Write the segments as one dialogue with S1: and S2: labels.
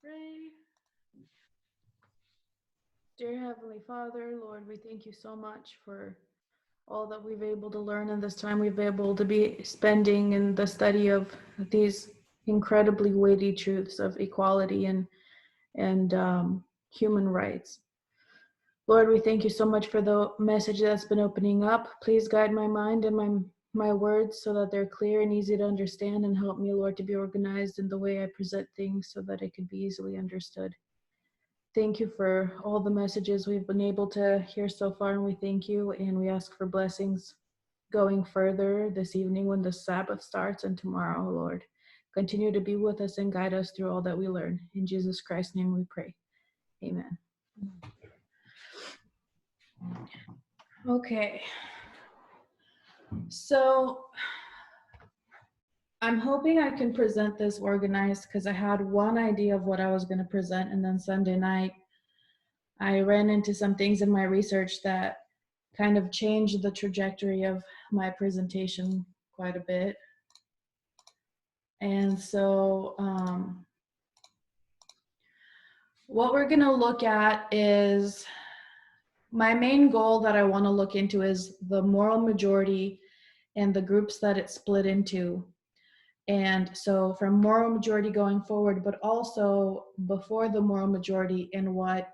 S1: Pray. Dear Heavenly Father, Lord, we thank you so much for all that we've been able to learn in this time we've been able to be spending in the study of these incredibly weighty truths of equality and human rights. Lord, we thank you so much for the message that's been opening up. Please guide my mind and my words so that they're clear and easy to understand, and help me, Lord, to be organized in the way I present things so that it can be easily understood. Thank you for all the messages we've been able to hear so far, and we thank you, and we ask for blessings going further this evening when the Sabbath starts, and tomorrow, Lord. Continue to be with us and guide us through all that we learn. In Jesus Christ's name we pray. Amen. Okay. So I'm hoping I can present this organized, because I had one idea of what I was going to present, and then Sunday night I ran into some things in my research that kind of changed the trajectory of my presentation quite a bit. And so what we're going to look at is, my main goal that I want to look into is the moral majority and the groups that it's split into. And so from moral majority going forward, but also before the moral majority, and what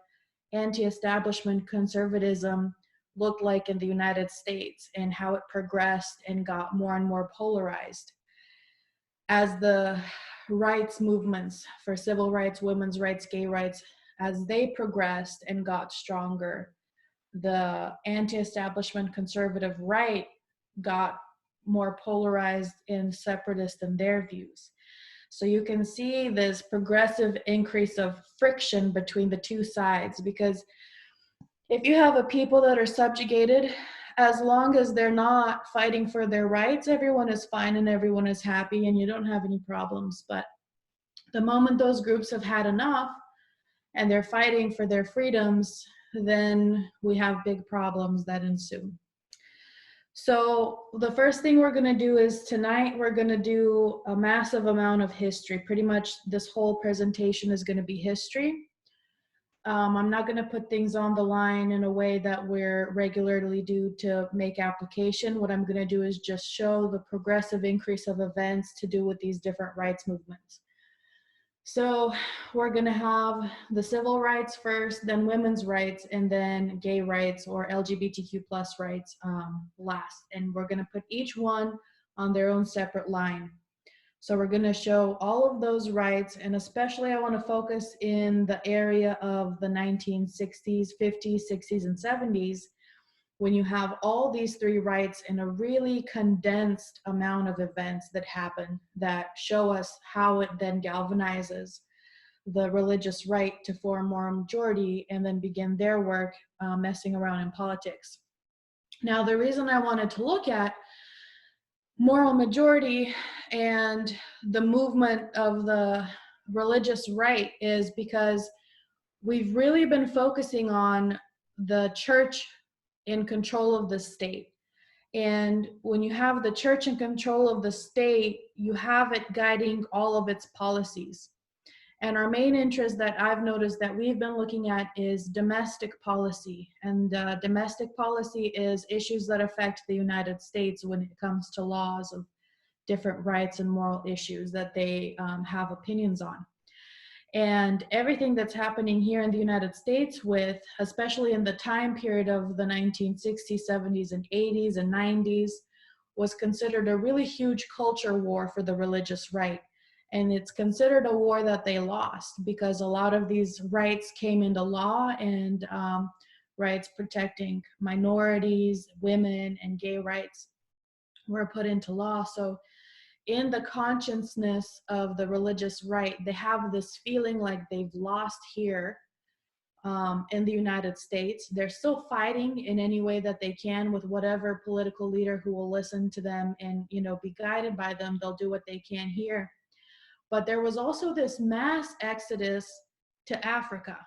S1: anti-establishment conservatism looked like in the United States, and how it progressed and got more and more polarized as the rights movements for civil rights, women's rights, gay rights, as they progressed and got stronger. The anti-establishment conservative right got more polarized and separatist in their views. So you can see this progressive increase of friction between the two sides, because if you have a people that are subjugated, as long as they're not fighting for their rights, everyone is fine and everyone is happy and you don't have any problems. But the moment those groups have had enough and they're fighting for their freedoms, then we have big problems that ensue. So the first thing we're going to do is, tonight we're going to do a massive amount of history. Pretty much this whole presentation is going to be history. I'm not going to put things on the line in a way that we're regularly do to make application. What I'm going to do is just show the progressive increase of events to do with these different rights movements. So we're going to have the civil rights first, then women's rights, and then gay rights or LGBTQ plus rights last. And we're going to put each one on their own separate line. So we're going to show all of those rights, and especially I want to focus in the area of the 1960s, 50s, 60s, and 70s, when you have all these three rights in a really condensed amount of events that happen that show us how it then galvanizes the religious right to form moral majority and then begin their work messing around in politics. Now, the reason I wanted to look at moral majority and the movement of the religious right is because we've really been focusing on the church in control of the state. And when you have the church in control of the state, you have it guiding all of its policies. And our main interest that I've noticed that we've been looking at is domestic policy. And domestic policy is issues that affect the United States when it comes to laws of different rights and moral issues that they have opinions on. And everything that's happening here in the United States with, especially in the time period of the 1960s, 70s, and 80s and 90s, was considered a really huge culture war for the religious right. And it's considered a war that they lost because a lot of these rights came into law, and rights protecting minorities, women, and gay rights were put into law. So in the consciousness of the religious right, they have this feeling like they've lost here in the United States. They're still fighting in any way that they can with whatever political leader who will listen to them and, you know, be guided by them. They'll do what they can here. But there was also this mass exodus to Africa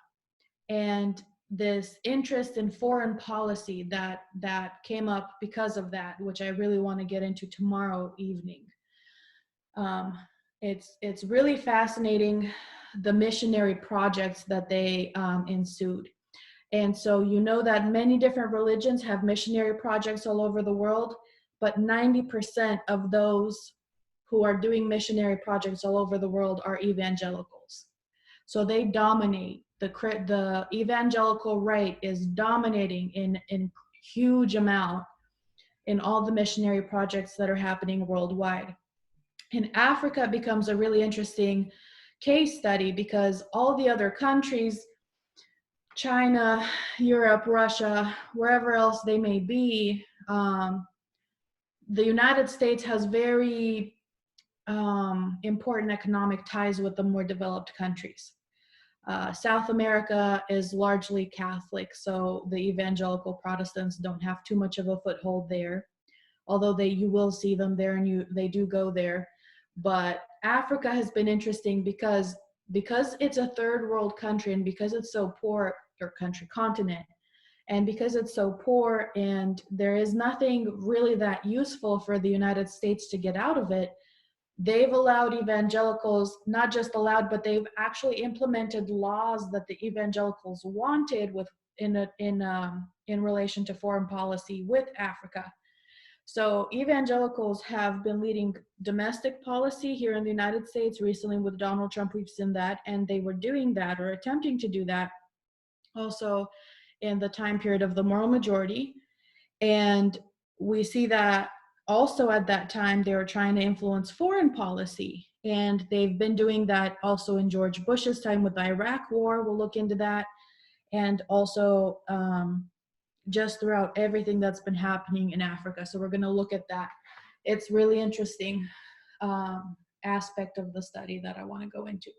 S1: and this interest in foreign policy that came up because of that, which I really want to get into tomorrow evening. It's really fascinating the missionary projects that they ensued. And so you know that many different religions have missionary projects all over the world, but 90% of those who are doing missionary projects all over the world are evangelicals. So they dominate. The evangelical right is dominating in huge amount in all the missionary projects that are happening worldwide. In Africa, it becomes a really interesting case study because all the other countries, China, Europe, Russia, wherever else they may be, the United States has very important economic ties with the more developed countries. South America is largely Catholic, so the evangelical Protestants don't have too much of a foothold there, although you will see them there and they do go there. But Africa has been interesting because it's a third world country and because it's so poor, or continent, and because it's so poor and there is nothing really that useful for the United States to get out of it, they've allowed evangelicals, not just allowed, but they've actually implemented laws that the evangelicals wanted in relation to foreign policy with Africa. So evangelicals have been leading domestic policy here in the United States. Recently with Donald Trump, we've seen that, and they were doing that or attempting to do that also in the time period of the moral majority. And we see that also at that time they were trying to influence foreign policy, and they've been doing that also in George Bush's time with the Iraq War. We'll look into that, and also just throughout everything that's been happening in Africa. So we're going to look at that. It's really interesting aspect of the study that I want to go into.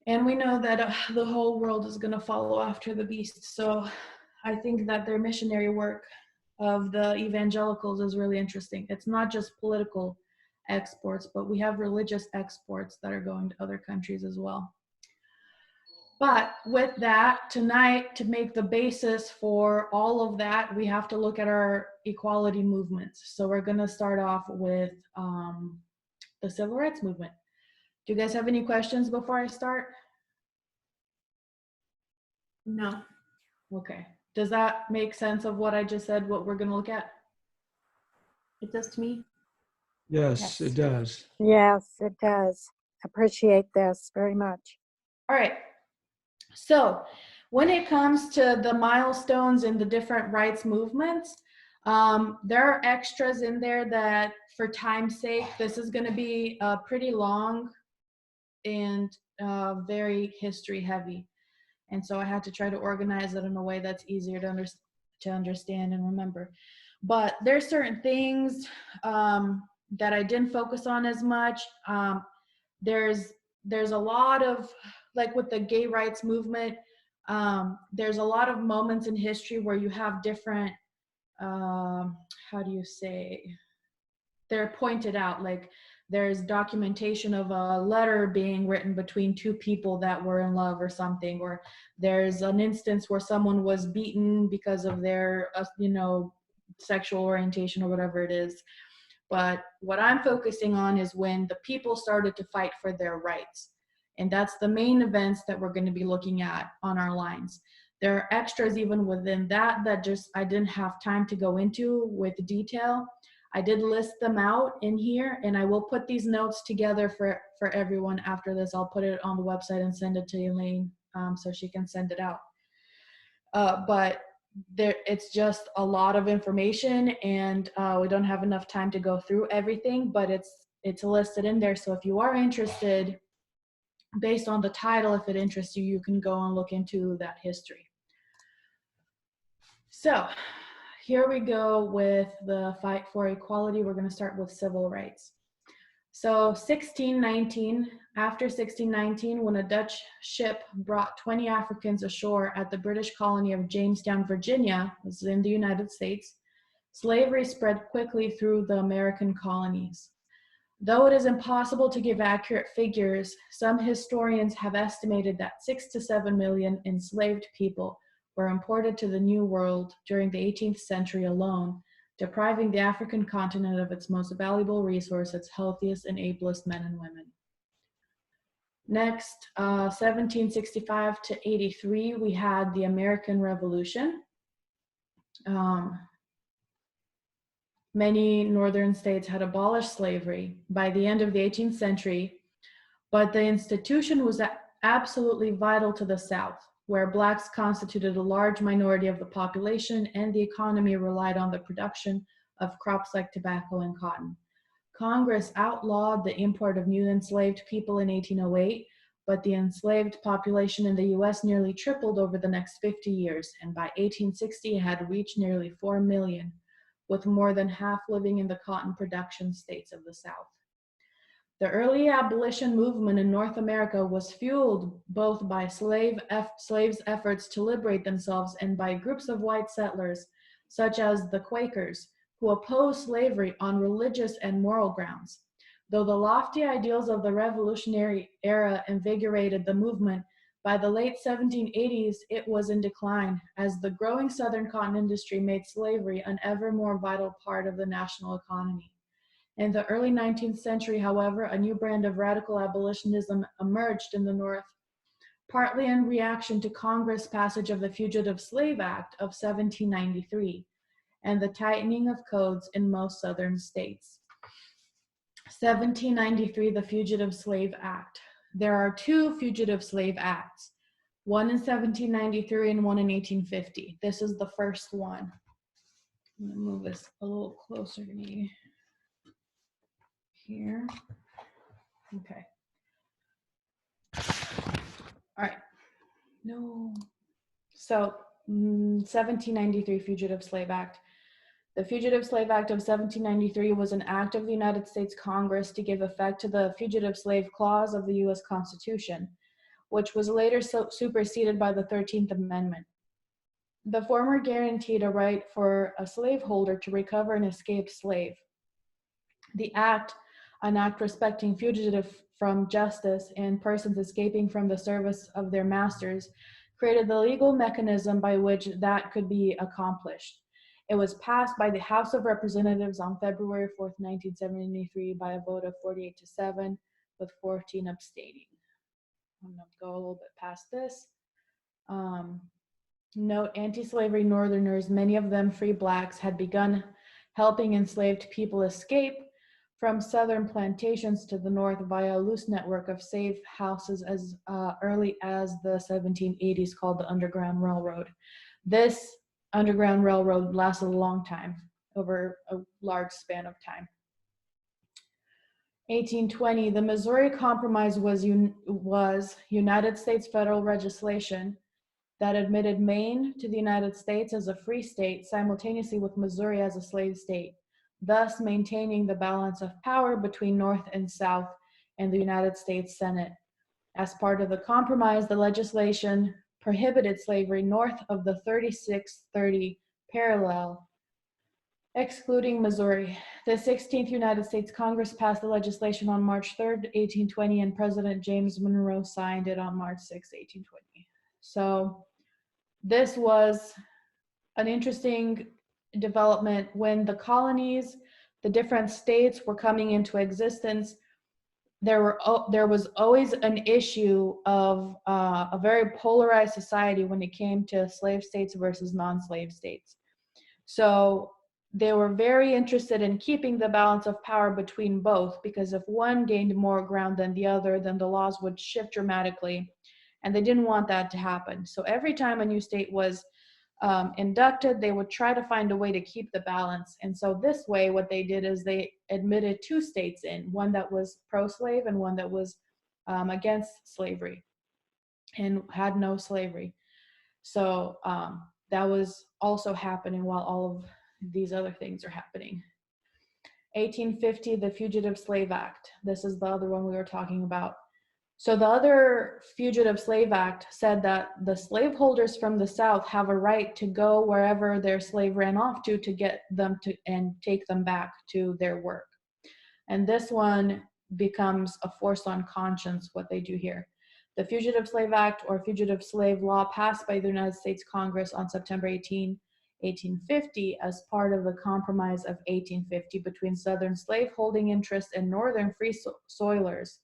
S1: And we know that the whole world is going to follow after the beast. So I think that their missionary work of the evangelicals is really interesting. It's not just political exports, but we have religious exports that are going to other countries as well. But with that, tonight, to make the basis for all of that, we have to look at our equality movements. So we're going to start off with the civil rights movement. Do you guys have any questions before I start? No. Okay. Does that make sense of what I just said, what we're going to look at? It does to me?
S2: Yes, it does.
S3: Yes, it does. Appreciate this very much.
S1: All right. So when it comes to the milestones in the different rights movements, there are extras in there that, for time's sake, this is going to be pretty long and very history heavy. And so I had to try to organize it in a way that's easier to understand and remember. But there's certain things that I didn't focus on as much. There's a lot of, like with the gay rights movement, there's a lot of moments in history where you have different, how do you say, they're pointed out, like there's documentation of a letter being written between two people that were in love or something, or there's an instance where someone was beaten because of their, sexual orientation or whatever it is. But what I'm focusing on is when the people started to fight for their rights. And that's the main events that we're going to be looking at on our lines. There are extras even within that just I didn't have time to go into with detail. I did list them out in here, and I will put these notes together for everyone after this. I'll put it on the website and send it to Elaine so she can send it out. But it's just a lot of information, and we don't have enough time to go through everything, but it's listed in there. So if you are interested, based on the title, if it interests you, you can go and look into that history. So here we go with the fight for equality. We're going to start with civil rights. So 1619, after 1619, when a Dutch ship brought 20 Africans ashore at the British colony of Jamestown, Virginia, this is in the United States, slavery spread quickly through the American colonies. Though it is impossible to give accurate figures, some historians have estimated that 6 to 7 million enslaved people were imported to the New World during the 18th century alone, depriving the African continent of its most valuable resource, its healthiest and ablest men and women. Next, 1765 to 83, we had the American Revolution. Many northern states had abolished slavery by the end of the 18th century, but the institution was absolutely vital to the South, where Blacks constituted a large minority of the population and the economy relied on the production of crops like tobacco and cotton. Congress outlawed the import of new enslaved people in 1808, but the enslaved population in the US nearly tripled over the next 50 years, and by 1860 it had reached nearly 4 million, with more than half living in the cotton production states of the South. The early abolition movement in North America was fueled both by slaves' efforts to liberate themselves and by groups of white settlers, such as the Quakers, who opposed slavery on religious and moral grounds. Though the lofty ideals of the Revolutionary era invigorated the movement, by the late 1780s, it was in decline, as the growing Southern cotton industry made slavery an ever more vital part of the national economy. In the early 19th century, however, a new brand of radical abolitionism emerged in the North, partly in reaction to Congress' passage of the Fugitive Slave Act of 1793 and the tightening of codes in most Southern states. 1793, the Fugitive Slave Act. There are two Fugitive Slave Acts, one in 1793 and one in 1850. This is the first one. I'm gonna move this a little closer to me here. Okay. All right. No. So 1793 Fugitive Slave Act. The Fugitive Slave Act of 1793 was an act of the United States Congress to give effect to the Fugitive Slave Clause of the U.S. Constitution, which was later superseded by the 13th Amendment. The former guaranteed a right for a slaveholder to recover an escaped slave. The act, an act respecting fugitives from justice and persons escaping from the service of their masters, created the legal mechanism by which that could be accomplished. It was passed by the House of Representatives on February 4th, 1973 by a vote of 48-7, with 14 abstaining. I'm gonna go a little bit past this. Note, anti-slavery Northerners, many of them free Blacks, had begun helping enslaved people escape from Southern plantations to the North via a loose network of safe houses as early as the 1780s, called the Underground Railroad. This Underground Railroad lasted a long time, over a large span of time. 1820, the Missouri Compromise was United States federal legislation that admitted Maine to the United States as a free state simultaneously with Missouri as a slave state, thus maintaining the balance of power between North and South and the United States Senate. As part of the compromise, the legislation prohibited slavery north of the 3630 parallel, excluding Missouri. The 16th United States Congress passed the legislation on March 3rd, 1820, and President James Monroe signed it on March 6, 1820. So this was an interesting development when the colonies, the different states were coming into existence. There was always an issue of a very polarized society when it came to slave states versus non-slave states. So they were very interested in keeping the balance of power between both, because if one gained more ground than the other, then the laws would shift dramatically, and they didn't want that to happen. So every time a new state was inducted, they would try to find a way to keep the balance. And so this way, what they did is they admitted two states in, one that was pro-slave and one that was against slavery and had no slavery. So that was also happening while all of these other things are happening. 1850, the Fugitive Slave Act. This is the other one we were talking about. So the other Fugitive Slave Act said that the slaveholders from the South have a right to go wherever their slave ran off to get them to and take them back to their work. And this one becomes a force on conscience, what they do here. The Fugitive Slave Act, or Fugitive Slave Law, passed by the United States Congress on September 18, 1850 as part of the Compromise of 1850 between Southern slaveholding interests and Northern free soilers.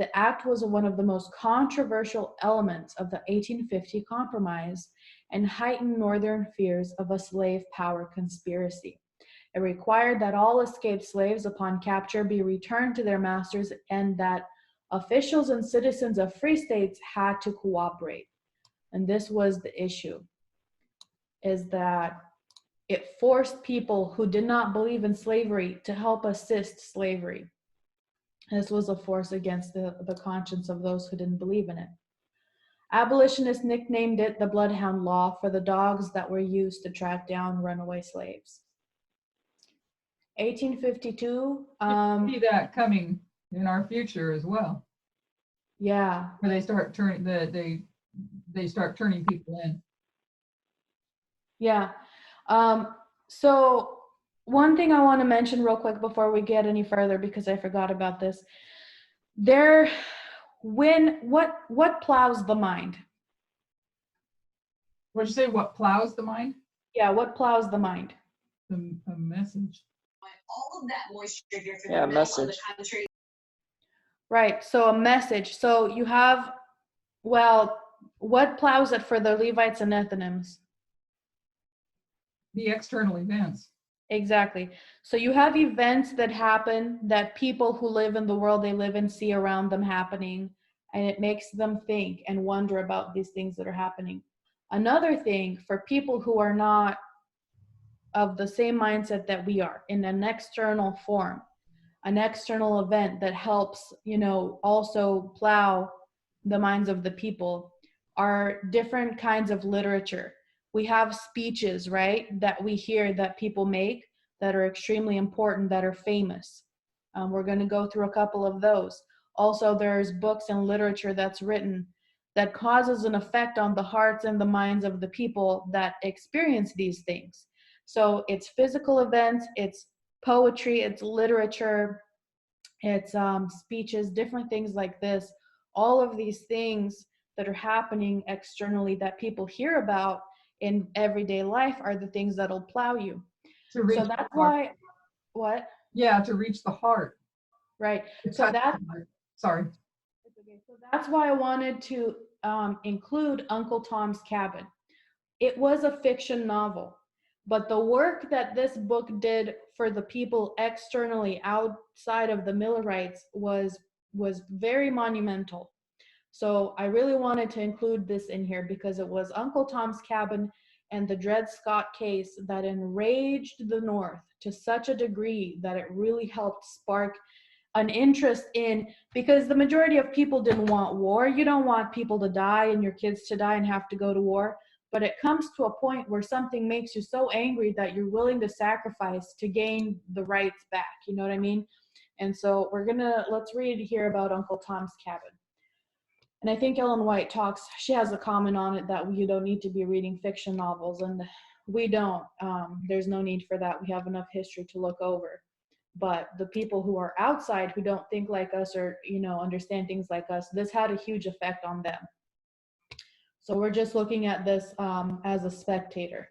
S1: The act was one of the most controversial elements of the 1850 Compromise and heightened Northern fears of a slave power conspiracy. It required that all escaped slaves upon capture be returned to their masters and that officials and citizens of free states had to cooperate. And this was the issue, is that it forced people who did not believe in slavery to help assist slavery. This was a force against the conscience of those who didn't believe in it. Abolitionists nicknamed it the Bloodhound Law for the dogs that were used to track down runaway slaves. 1852.
S4: See that coming in our future as well,
S1: Yeah.
S4: where they start turning they start turning people in.
S1: Yeah. So one thing I want to mention real quick before we get any further, because I forgot about this. What plows the mind?
S4: What'd you say? What plows the mind?
S1: Yeah, what plows the mind?
S4: A message.
S5: All of that moisture here for
S6: Yeah,
S5: the middle of
S6: message.
S5: the country.
S1: Right, so a message. So you have, well, what plows it for the Levites and Nethinims?
S4: The external events.
S1: Exactly. So you have events that happen that people who live in the world they live in see around them happening, and it makes them think and wonder about these things that are happening. Another thing for people who are not of the same mindset that we are, in an external form, an external event that helps, also plow the minds of the people, are different kinds of literature. We have speeches, right, that we hear that people make that are extremely important, that are famous. We're going to go through a couple of those. Also, there's books and literature that's written that causes an effect on the hearts and the minds of the people that experience these things. So it's physical events, it's poetry, it's literature, it's speeches, different things like this. All of these things that are happening externally that people hear about in everyday life are the things that'll plow you.
S4: To reach
S1: So that's why, what?
S4: Yeah, to reach the heart.
S1: Right.
S4: To
S1: So
S4: touch
S1: that's,
S4: the heart. Sorry.
S1: okay. So that's why I wanted to include Uncle Tom's Cabin. It was a fiction novel, but the work that this book did for the people externally outside of the Millerites was very monumental. So I really wanted to include this in here because it was Uncle Tom's Cabin and the Dred Scott case that enraged the North to such a degree that it really helped spark an interest in, because the majority of people didn't want war. You don't want people to die and your kids to die and have to go to war. But it comes to a point where something makes you so angry that you're willing to sacrifice to gain the rights back. You know what I mean? And so let's read here about Uncle Tom's Cabin. And I think Ellen White she has a comment on it that you don't need to be reading fiction novels, and we don't. There's no need for that. We have enough history to look over. But the people who are outside, who don't think like us or, understand things like us, this had a huge effect on them. So we're just looking at this as a spectator.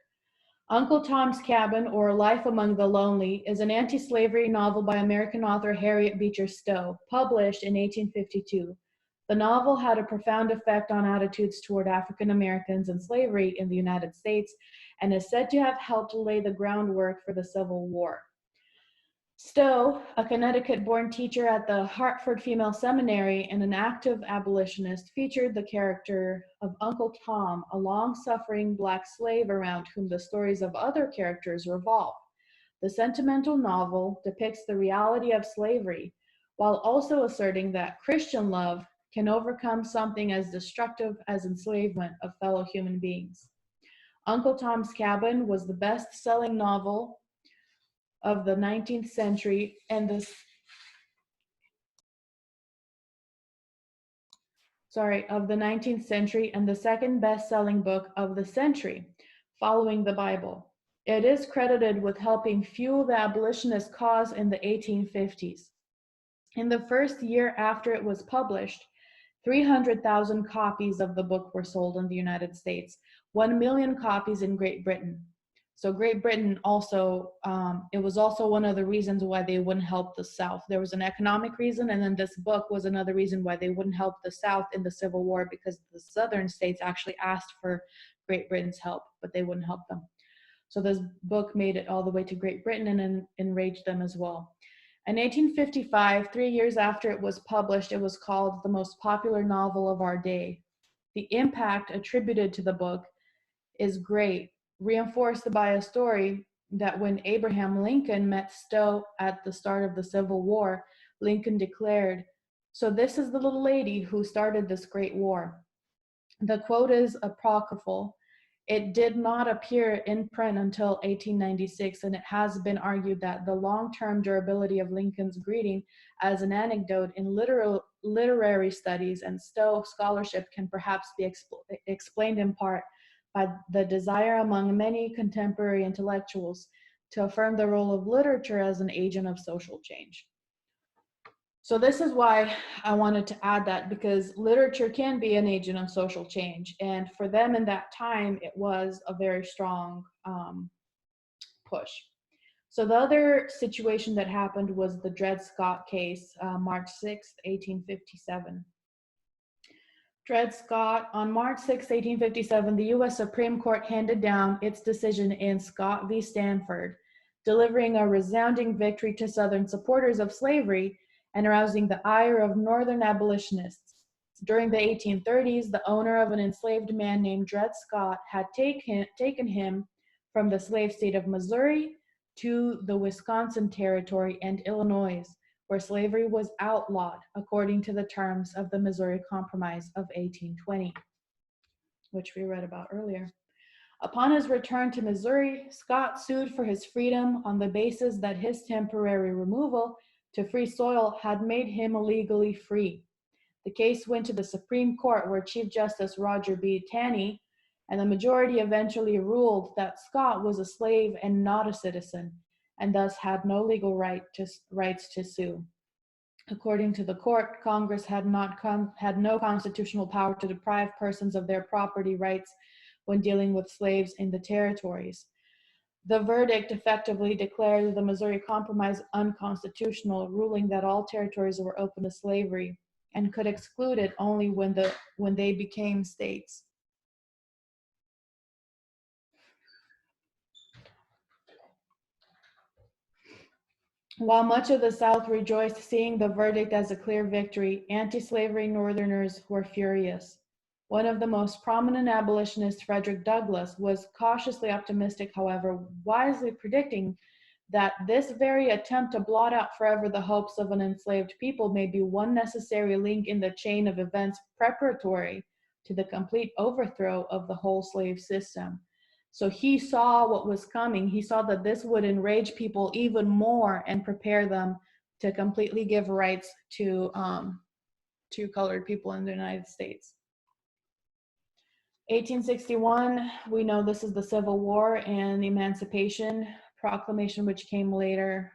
S1: Uncle Tom's Cabin, or Life Among the Lonely, is an anti-slavery novel by American author Harriet Beecher Stowe, published in 1852. The novel had a profound effect on attitudes toward African Americans and slavery in the United States, and is said to have helped lay the groundwork for the Civil War. Stowe, a Connecticut-born teacher at the Hartford Female Seminary and an active abolitionist, featured the character of Uncle Tom, a long-suffering Black slave around whom the stories of other characters revolve. The sentimental novel depicts the reality of slavery, while also asserting that Christian love can overcome something as destructive as enslavement of fellow human beings. Uncle Tom's Cabin was the best-selling novel of the 19th century and the second best-selling book of the century, following the Bible. It is credited with helping fuel the abolitionist cause in the 1850s. In the first year after it was published, 300,000 copies of the book were sold in the United States, 1 million copies in Great Britain. So Great Britain also, it was also one of the reasons why they wouldn't help the South. There was an economic reason, and then this book was another reason why they wouldn't help the South in the Civil War, because the Southern states actually asked for Great Britain's help, but they wouldn't help them. So this book made it all the way to Great Britain and enraged them as well. In 1855, 3 years after it was published, it was called the most popular novel of our day. The impact attributed to the book is great, reinforced by a story that when Abraham Lincoln met Stowe at the start of the Civil War, Lincoln declared, "So this is the little lady who started this great war." The quote is apocryphal. It did not appear in print until 1896, and it has been argued that the long-term durability of Lincoln's greeting as an anecdote in literary studies and Stowe scholarship can perhaps be explained in part by the desire among many contemporary intellectuals to affirm the role of literature as an agent of social change. So this is why I wanted to add that, because literature can be an agent of social change. And for them in that time, it was a very strong push. So the other situation that happened was the Dred Scott case, March 6th, 1857. Dred Scott, on March 6, 1857, the U.S. Supreme Court handed down its decision in Scott v. Stanford, delivering a resounding victory to Southern supporters of slavery and arousing the ire of Northern abolitionists. During the 1830s, the owner of an enslaved man named Dred Scott had taken him from the slave state of Missouri to the Wisconsin Territory and Illinois, where slavery was outlawed according to the terms of the Missouri Compromise of 1820, which we read about earlier. Upon his return to Missouri, Scott sued for his freedom on the basis that his temporary removal to free soil had made him illegally free. The case went to the Supreme Court, where Chief Justice Roger B. Taney and the majority eventually ruled that Scott was a slave and not a citizen, and thus had no legal rights to sue. According to the court, Congress had no constitutional power to deprive persons of their property rights when dealing with slaves in the territories. The verdict effectively declared the Missouri Compromise unconstitutional, ruling that all territories were open to slavery and could exclude it only when they became states. While much of the South rejoiced, seeing the verdict as a clear victory, anti-slavery Northerners were furious. One of the most prominent abolitionists, Frederick Douglass, was cautiously optimistic, however, wisely predicting that this very attempt to blot out forever the hopes of an enslaved people may be one necessary link in the chain of events preparatory to the complete overthrow of the whole slave system. So he saw what was coming. He saw that this would enrage people even more and prepare them to completely give rights to colored people in the United States. 1861, we know this is the Civil War and the Emancipation Proclamation, which came later.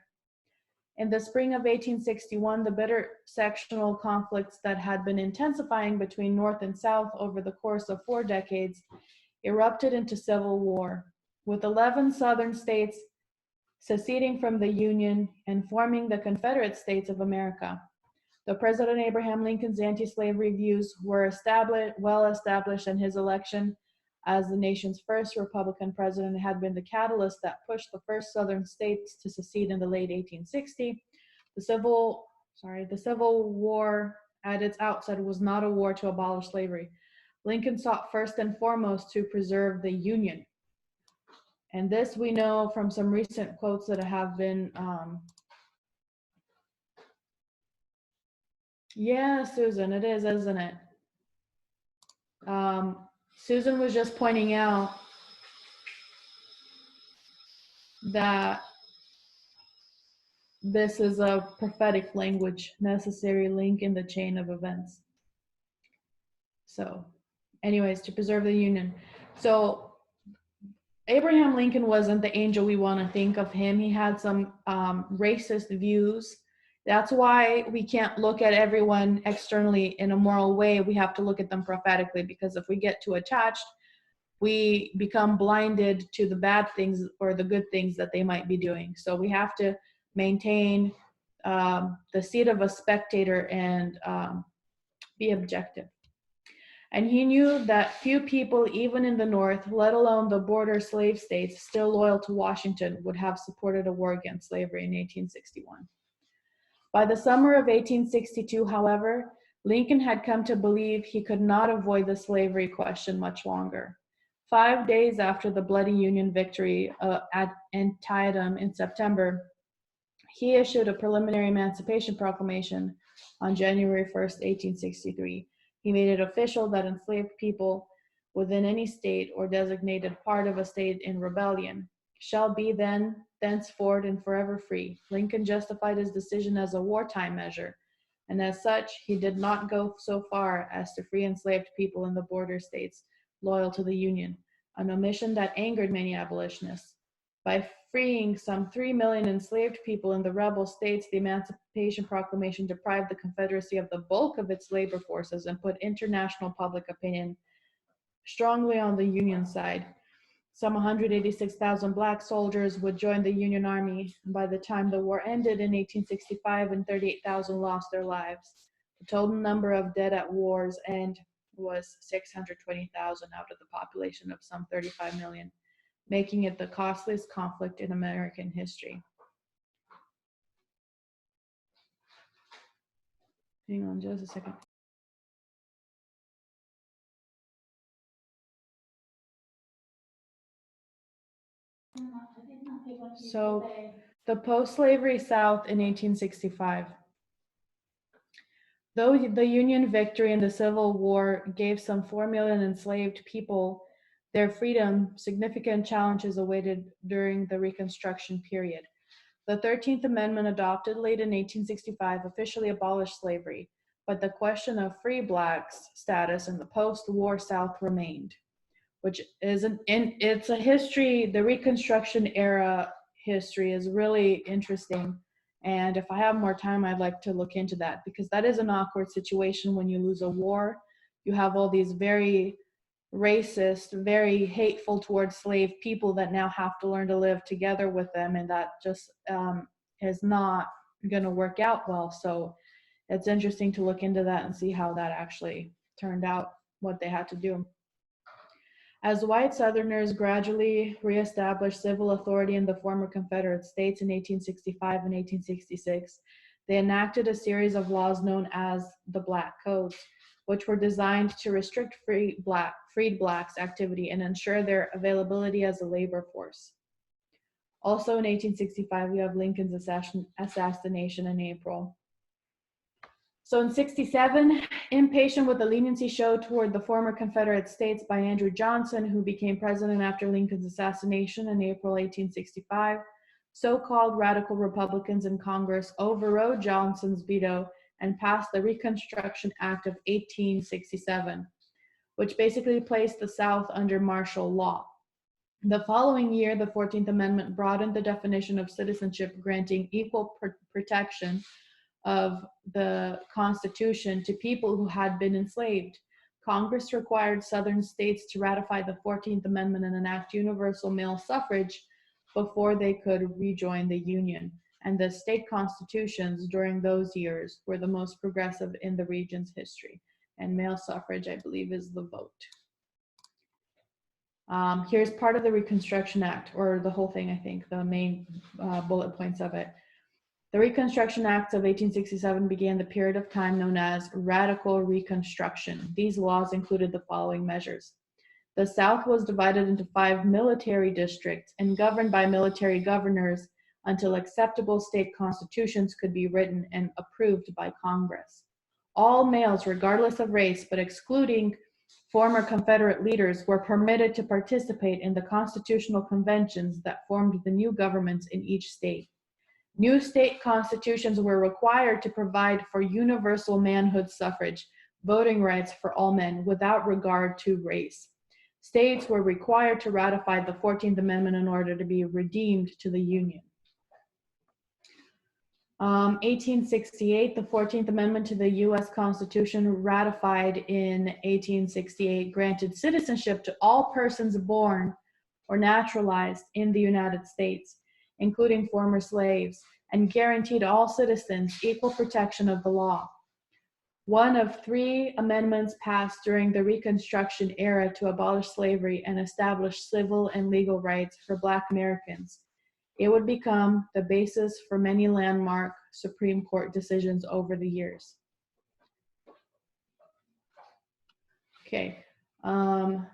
S1: In the spring of 1861, the bitter sectional conflicts that had been intensifying between North and South over the course of 4 decades erupted into civil war, with 11 Southern states seceding from the Union and forming the Confederate States of America. Though President Abraham Lincoln's anti-slavery views were well established, and his election as the nation's first Republican president had been the catalyst that pushed the first Southern states to secede in the late 1860s, the Civil War at its outset was not a war to abolish slavery. Lincoln sought first and foremost to preserve the Union. And this we know from some recent quotes that have been, yeah, Susan, it is, isn't it? Susan was just pointing out that this is a prophetic language, necessary link in the chain of events. So anyways, to preserve the Union. So Abraham Lincoln wasn't the angel we want to think of him. He had some racist views. That's why we can't look at everyone externally in a moral way. We have to look at them prophetically, because if we get too attached, we become blinded to the bad things or the good things that they might be doing. So we have to maintain the seat of a spectator and be objective. And he knew that few people, even in the North, let alone the border slave states still loyal to Washington, would have supported a war against slavery in 1861. By the summer of 1862, however, Lincoln had come to believe he could not avoid the slavery question much longer. 5 days after the bloody Union victory at Antietam in September, he issued a preliminary Emancipation Proclamation on January 1st, 1863. He made it official that enslaved people within any state or designated part of a state in rebellion shall be thenceforward and forever free. Lincoln justified his decision as a wartime measure, and as such, he did not go so far as to free enslaved people in the border states loyal to the Union, an omission that angered many abolitionists. By freeing some 3 million enslaved people in the rebel states, the Emancipation Proclamation deprived the Confederacy of the bulk of its labor forces and put international public opinion strongly on the Union side. Some 186,000 Black soldiers would join the Union Army. By the time the war ended in 1865, and 38,000 lost their lives. The total number of dead at war's end was 620,000 out of the population of some 35 million. Making it the costliest conflict in American history. Hang on just a second. So, the post-slavery South in 1865. Though the Union victory in the Civil War gave some 4 million enslaved people their freedom, significant challenges awaited during the Reconstruction period. The 13th Amendment, adopted late in 1865, officially abolished slavery, but the question of free Blacks' status in the post-war South remained, which is it's a history. The Reconstruction era history is really interesting, and if I have more time, I'd like to look into that, because that is an awkward situation when you lose a war. You have all these very racist, very hateful towards slave people that now have to learn to live together with them, and that just is not going to work out well. So it's interesting to look into that and see how that actually turned out, what they had to do. As white Southerners gradually reestablished civil authority in the former Confederate states in 1865 and 1866, they enacted a series of laws known as the Black Codes, which were designed to restrict freed Blacks' activity and ensure their availability as a labor force. Also in 1865, we have Lincoln's assassination in April. So in 67, impatient with the leniency showed toward the former Confederate states by Andrew Johnson, who became president after Lincoln's assassination in April 1865, so-called radical Republicans in Congress overrode Johnson's veto and passed the Reconstruction Act of 1867, which basically placed the South under martial law. The following year, the 14th Amendment broadened the definition of citizenship, granting equal protection of the Constitution to people who had been enslaved. Congress required Southern states to ratify the 14th Amendment and enact universal male suffrage before they could rejoin the Union. And the state constitutions during those years were the most progressive in the region's history. And male suffrage, I believe, is the vote. Here's part of the Reconstruction Act, or the whole thing, I think, the main bullet points of it. The Reconstruction Acts of 1867 began the period of time known as Radical Reconstruction. These laws included the following measures. The South was divided into 5 military districts and governed by military governors until acceptable state constitutions could be written and approved by Congress. All males, regardless of race, but excluding former Confederate leaders, were permitted to participate in the constitutional conventions that formed the new governments in each state. New state constitutions were required to provide for universal manhood suffrage, voting rights for all men without regard to race. States were required to ratify the 14th Amendment in order to be redeemed to the Union. 1868, the 14th Amendment to the U.S. Constitution, ratified in 1868, granted citizenship to all persons born or naturalized in the United States, including former slaves, and guaranteed all citizens equal protection of the law. One of 3 amendments passed during the Reconstruction era to abolish slavery and establish civil and legal rights for Black Americans. It would become the basis for many landmark Supreme Court decisions over the years. Okay, hang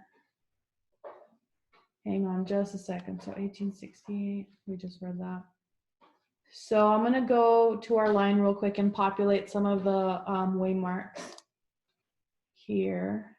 S1: on just a second. So 1868, we just read that. So I'm gonna go to our line real quick and populate some of the waymarks here.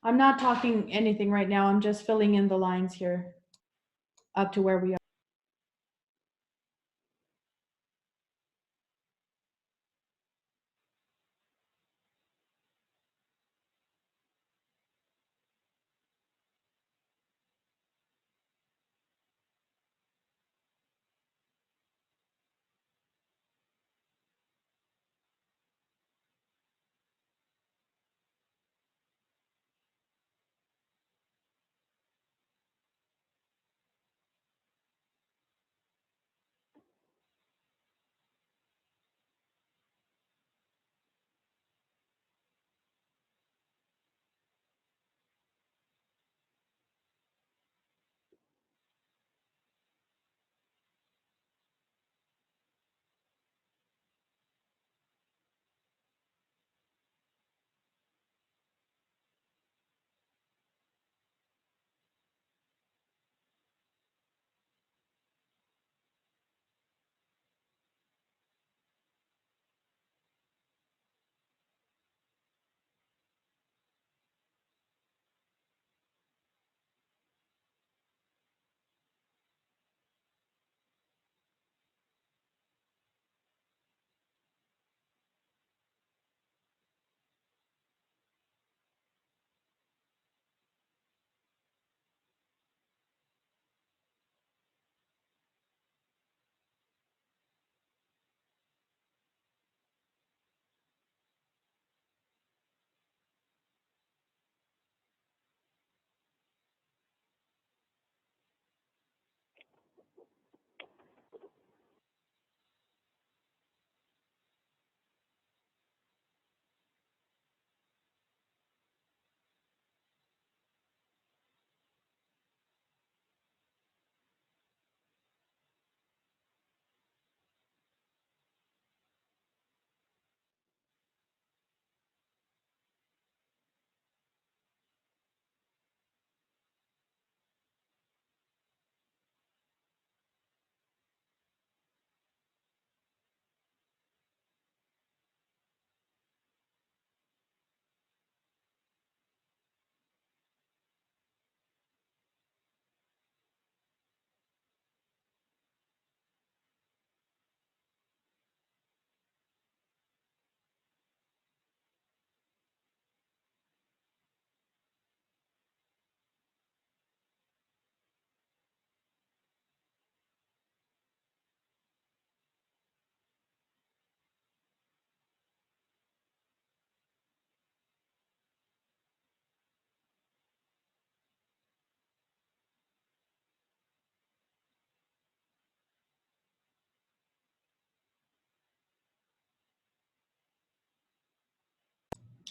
S1: I'm not talking anything right now. I'm just filling in the lines here up to where we are.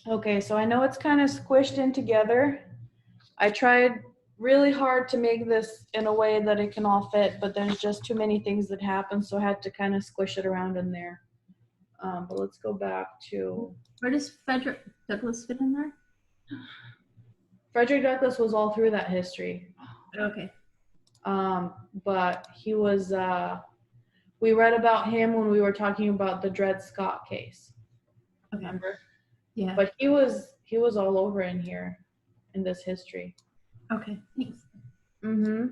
S1: Okay, so I know it's kind of squished in together. I tried really hard to make this in a way that it can all fit, but there's just too many things that happen, so I had to kind of squish it around in there. But let's go back to
S6: Where does Frederick Douglass fit in there?
S1: Frederick Douglass was all through that history.
S6: Okay.
S1: But he was, we read about him when we were talking about the Dred Scott case,
S6: Okay.
S1: remember?
S6: Yeah.
S1: But he was all over in here in this history.
S6: Okay. Thanks.
S1: Mm-hmm.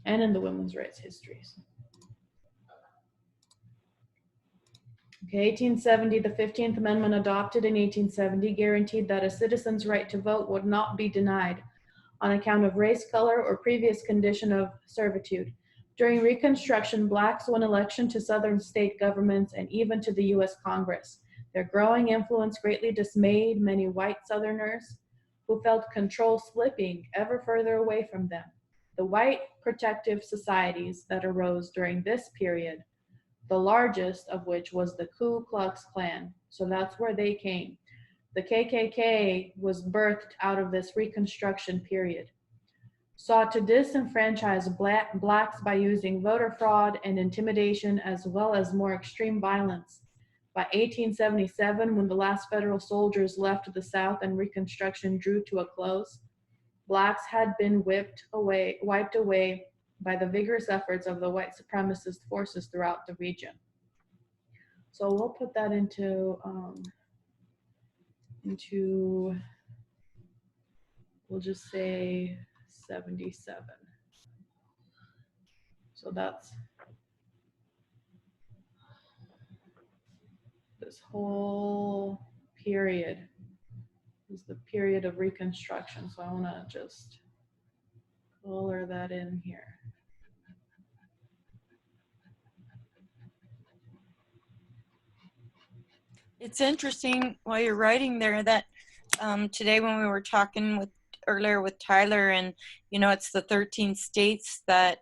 S1: And in the women's rights histories. Okay, 1870, the 15th Amendment adopted in 1870 guaranteed that a citizen's right to vote would not be denied on account of race, color, or previous condition of servitude. During Reconstruction, blacks won election to southern state governments and even to the U.S. Congress. Their growing influence greatly dismayed many white Southerners who felt control slipping ever further away from them. The white protective societies that arose during this period, the largest of which was the Ku Klux Klan, so that's where they came. The KKK was birthed out of this Reconstruction period. Sought to disenfranchise blacks by using voter fraud and intimidation as well as more extreme violence. By 1877, when the last federal soldiers left the South and Reconstruction drew to a close, blacks had been wiped away by the vigorous efforts of the white supremacist forces throughout the region. So we'll put that into we'll just say 77. So that's this whole period is the period of Reconstruction. So I want to just color that in here.
S7: It's interesting while you're writing there that today when we were talking earlier with Tyler, and it's the 13 states that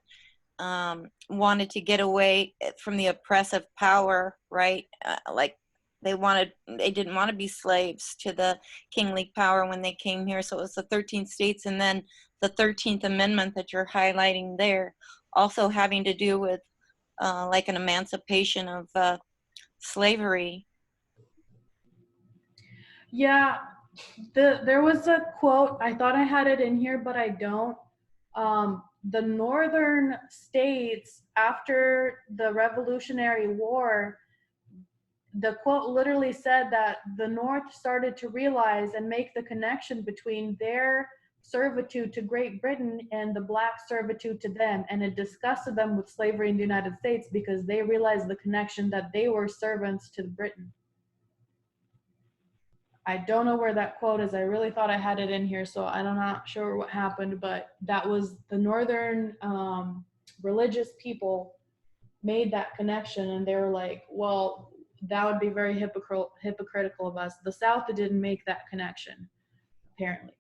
S7: wanted to get away from the oppressive power, right? Like they didn't want to be slaves to the kingly power when they came here. So it was the 13 states, and then the 13th Amendment that you're highlighting there, also having to do with like an emancipation of slavery.
S1: Yeah, there was a quote, I thought I had it in here, but I don't. The northern states, after the Revolutionary War, the quote literally said that the North started to realize and make the connection between their servitude to Great Britain and the black servitude to them. And it disgusted them with slavery in the United States because they realized the connection that they were servants to Britain. I don't know where that quote is. I really thought I had it in here, so I'm not sure what happened, but that was the northern religious people made that connection, and they were like, well, that would be very hypocritical of us. The South didn't make that connection, apparently.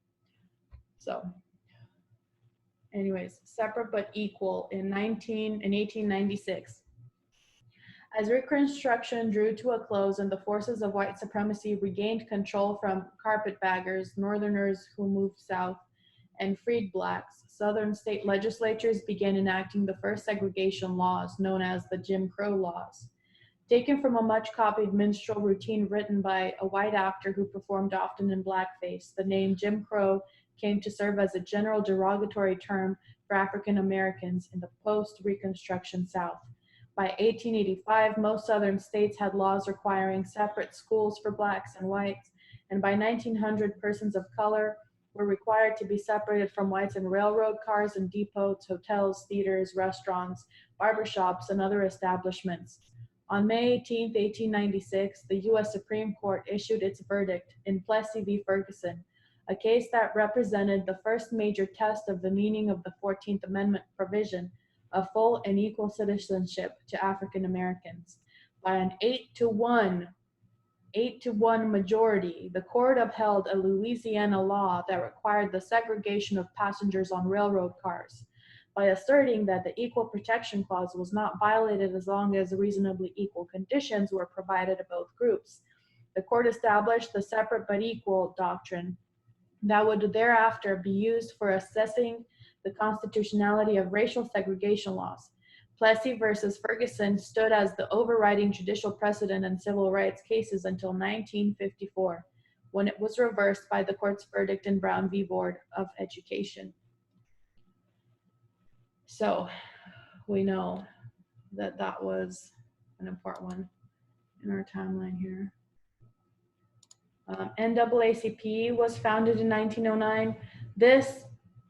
S1: So anyways, separate but equal in 1896. As Reconstruction drew to a close and the forces of white supremacy regained control from carpetbaggers, Northerners who moved south, and freed blacks, Southern state legislatures began enacting the first segregation laws, known as the Jim Crow laws. Taken from a much-copied minstrel routine written by a white actor who performed often in blackface, the name Jim Crow came to serve as a general derogatory term for African Americans in the post-Reconstruction South. By 1885, most Southern states had laws requiring separate schools for blacks and whites, and by 1900, persons of color were required to be separated from whites in railroad cars and depots, hotels, theaters, restaurants, barbershops, and other establishments. On May 18, 1896, the U.S. Supreme Court issued its verdict in Plessy v. Ferguson, a case that represented the first major test of the meaning of the 14th Amendment provision of full and equal citizenship to African Americans. By an 8-to-1 majority, the court upheld a Louisiana law that required the segregation of passengers on railroad cars by asserting that the Equal Protection Clause was not violated as long as reasonably equal conditions were provided to both groups. the court established the separate but equal doctrine that would thereafter be used for assessing the constitutionality of racial segregation laws. Plessy versus Ferguson stood as the overriding judicial precedent in civil rights cases until 1954, when it was reversed by the court's verdict in Brown v. Board of Education. So we know that that was an important one in our timeline here. NAACP was founded in 1909. This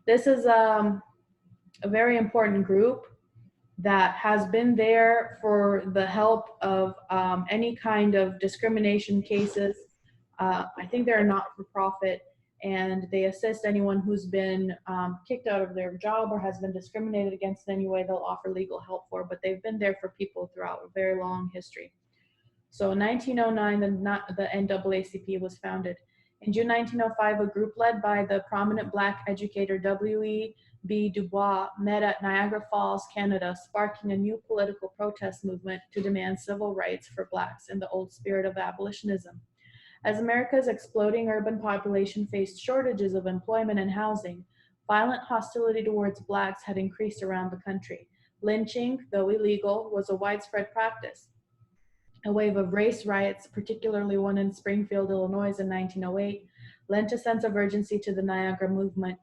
S1: is a very important group that has been there for the help of any kind of discrimination cases. I think they're not for profit, and they assist anyone who's been kicked out of their job or has been discriminated against in any way. They'll offer legal help for, but they've been there for people throughout a very long history. So in 1909, the NAACP was founded. In June 1905, a group led by the prominent Black educator W.E.B. Du Bois met at Niagara Falls, Canada, sparking a new political protest movement to demand civil rights for Blacks in the old spirit of abolitionism. As America's exploding urban population faced shortages of employment and housing, violent hostility towards Blacks had increased around the country. Lynching, though illegal, was a widespread practice. A wave of race riots, particularly one in Springfield, Illinois in 1908, lent a sense of urgency to the Niagara movement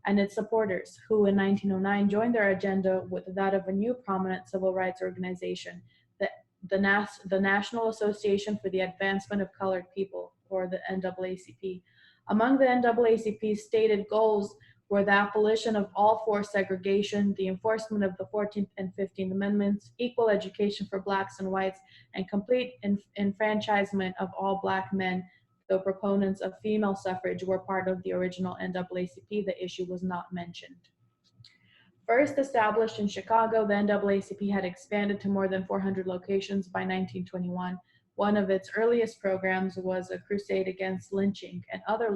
S1: and its supporters, who in 1909 joined their agenda with that of a new prominent civil rights organization, the National Association for the Advancement of Colored People, or the NAACP. Among the NAACP's stated goals were the abolition of all forced segregation, the enforcement of the 14th and 15th Amendments, equal education for Blacks and whites, and complete enfranchisement of all Black men. Though proponents of female suffrage were part of the original NAACP, the issue was not mentioned. First established in Chicago, the NAACP had expanded to more than 400 locations by 1921. One of its earliest programs was a crusade against lynching and other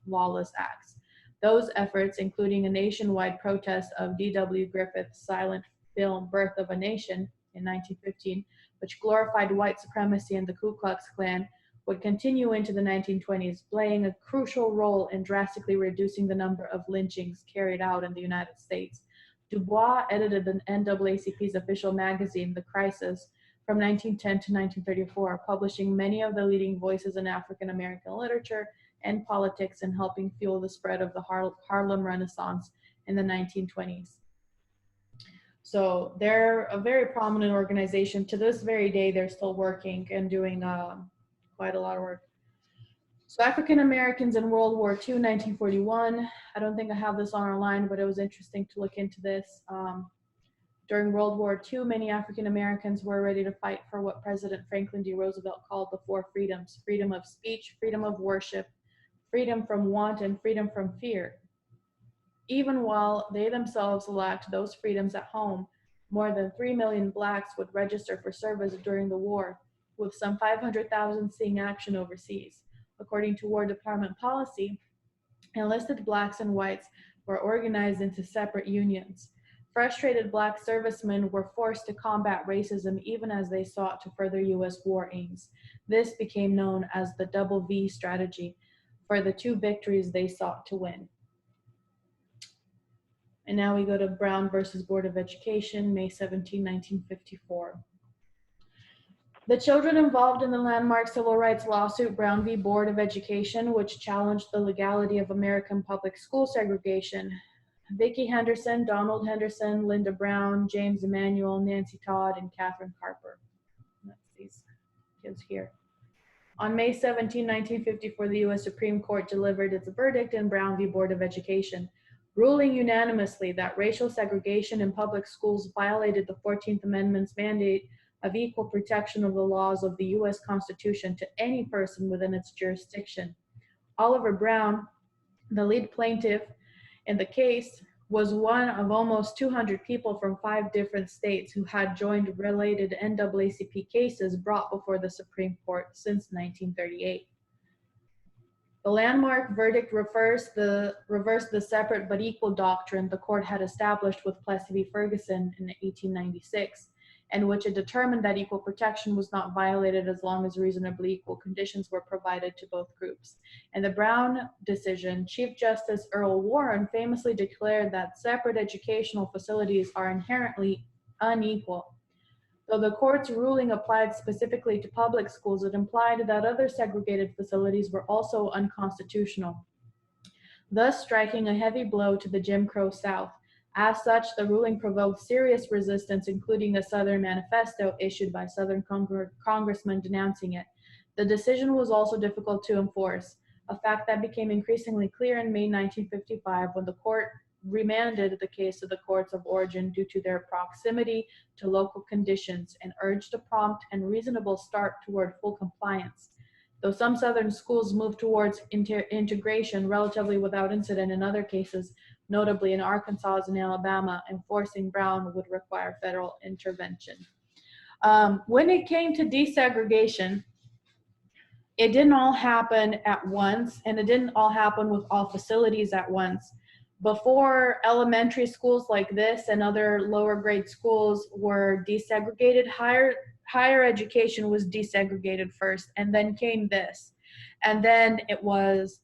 S1: lawless acts. Those efforts, including a nationwide protest of D.W. Griffith's silent film Birth of a Nation in 1915, which glorified white supremacy and the Ku Klux Klan, would continue into the 1920s, playing a crucial role in drastically reducing the number of lynchings carried out in the United States. Du Bois edited the NAACP's official magazine, The Crisis, from 1910 to 1934, publishing many of the leading voices in African American literature and politics and helping fuel the spread of the Harlem Renaissance in the 1920s. So they're a very prominent organization. To this very day, they're still working and doing quite a lot of work. So African Americans in World War II, 1941. I don't think I have this on our line, but it was interesting to look into this. During World War II, many African Americans were ready to fight for what President Franklin D. Roosevelt called the four freedoms: freedom of speech, freedom of worship, freedom from want, and freedom from fear. Even while they themselves lacked those freedoms at home, more than 3 million Blacks would register for service during the war, with some 500,000 seeing action overseas. According to War Department policy, enlisted Blacks and whites were organized into separate unions. Frustrated Black servicemen were forced to combat racism even as they sought to further U.S. war aims. This became known as the Double V strategy for the two victories they sought to win. And now we go to Brown versus Board of Education, May 17, 1954. The children involved in the landmark civil rights lawsuit Brown v. Board of Education, which challenged the legality of American public school segregation: Vicki Henderson, Donald Henderson, Linda Brown, James Emanuel, Nancy Todd, and Catherine Carper. That's these kids here. On May 17, 1954, the U.S. Supreme Court delivered its verdict in Brown v. Board of Education, ruling unanimously that racial segregation in public schools violated the 14th Amendment's mandate of equal protection of the laws of the U.S. Constitution to any person within its jurisdiction. Oliver Brown, the lead plaintiff in the case, was one of almost 200 people from 5 different states who had joined related NAACP cases brought before the Supreme Court since 1938. The landmark verdict reversed the separate but equal doctrine the court had established with Plessy v. Ferguson in 1896. in which it determined that equal protection was not violated as long as reasonably equal conditions were provided to both groups. In the Brown decision, Chief Justice Earl Warren famously declared that separate educational facilities are inherently unequal. Though the court's ruling applied specifically to public schools, it implied that other segregated facilities were also unconstitutional, thus striking a heavy blow to the Jim Crow South. As such, the ruling provoked serious resistance, including a Southern manifesto issued by Southern congressmen denouncing it. The decision was also difficult to enforce, a fact that became increasingly clear in May 1955 when the court remanded the case to the courts of origin due to their proximity to local conditions and urged a prompt and reasonable start toward full compliance. Though some Southern schools moved towards integration relatively without incident, in other cases, notably in Arkansas and Alabama, enforcing Brown would require federal intervention. When it came to desegregation, it didn't all happen at once, and it didn't all happen with all facilities at once. Before elementary schools like this and other lower grade schools were desegregated, higher education was desegregated first, and then came this. And then it was,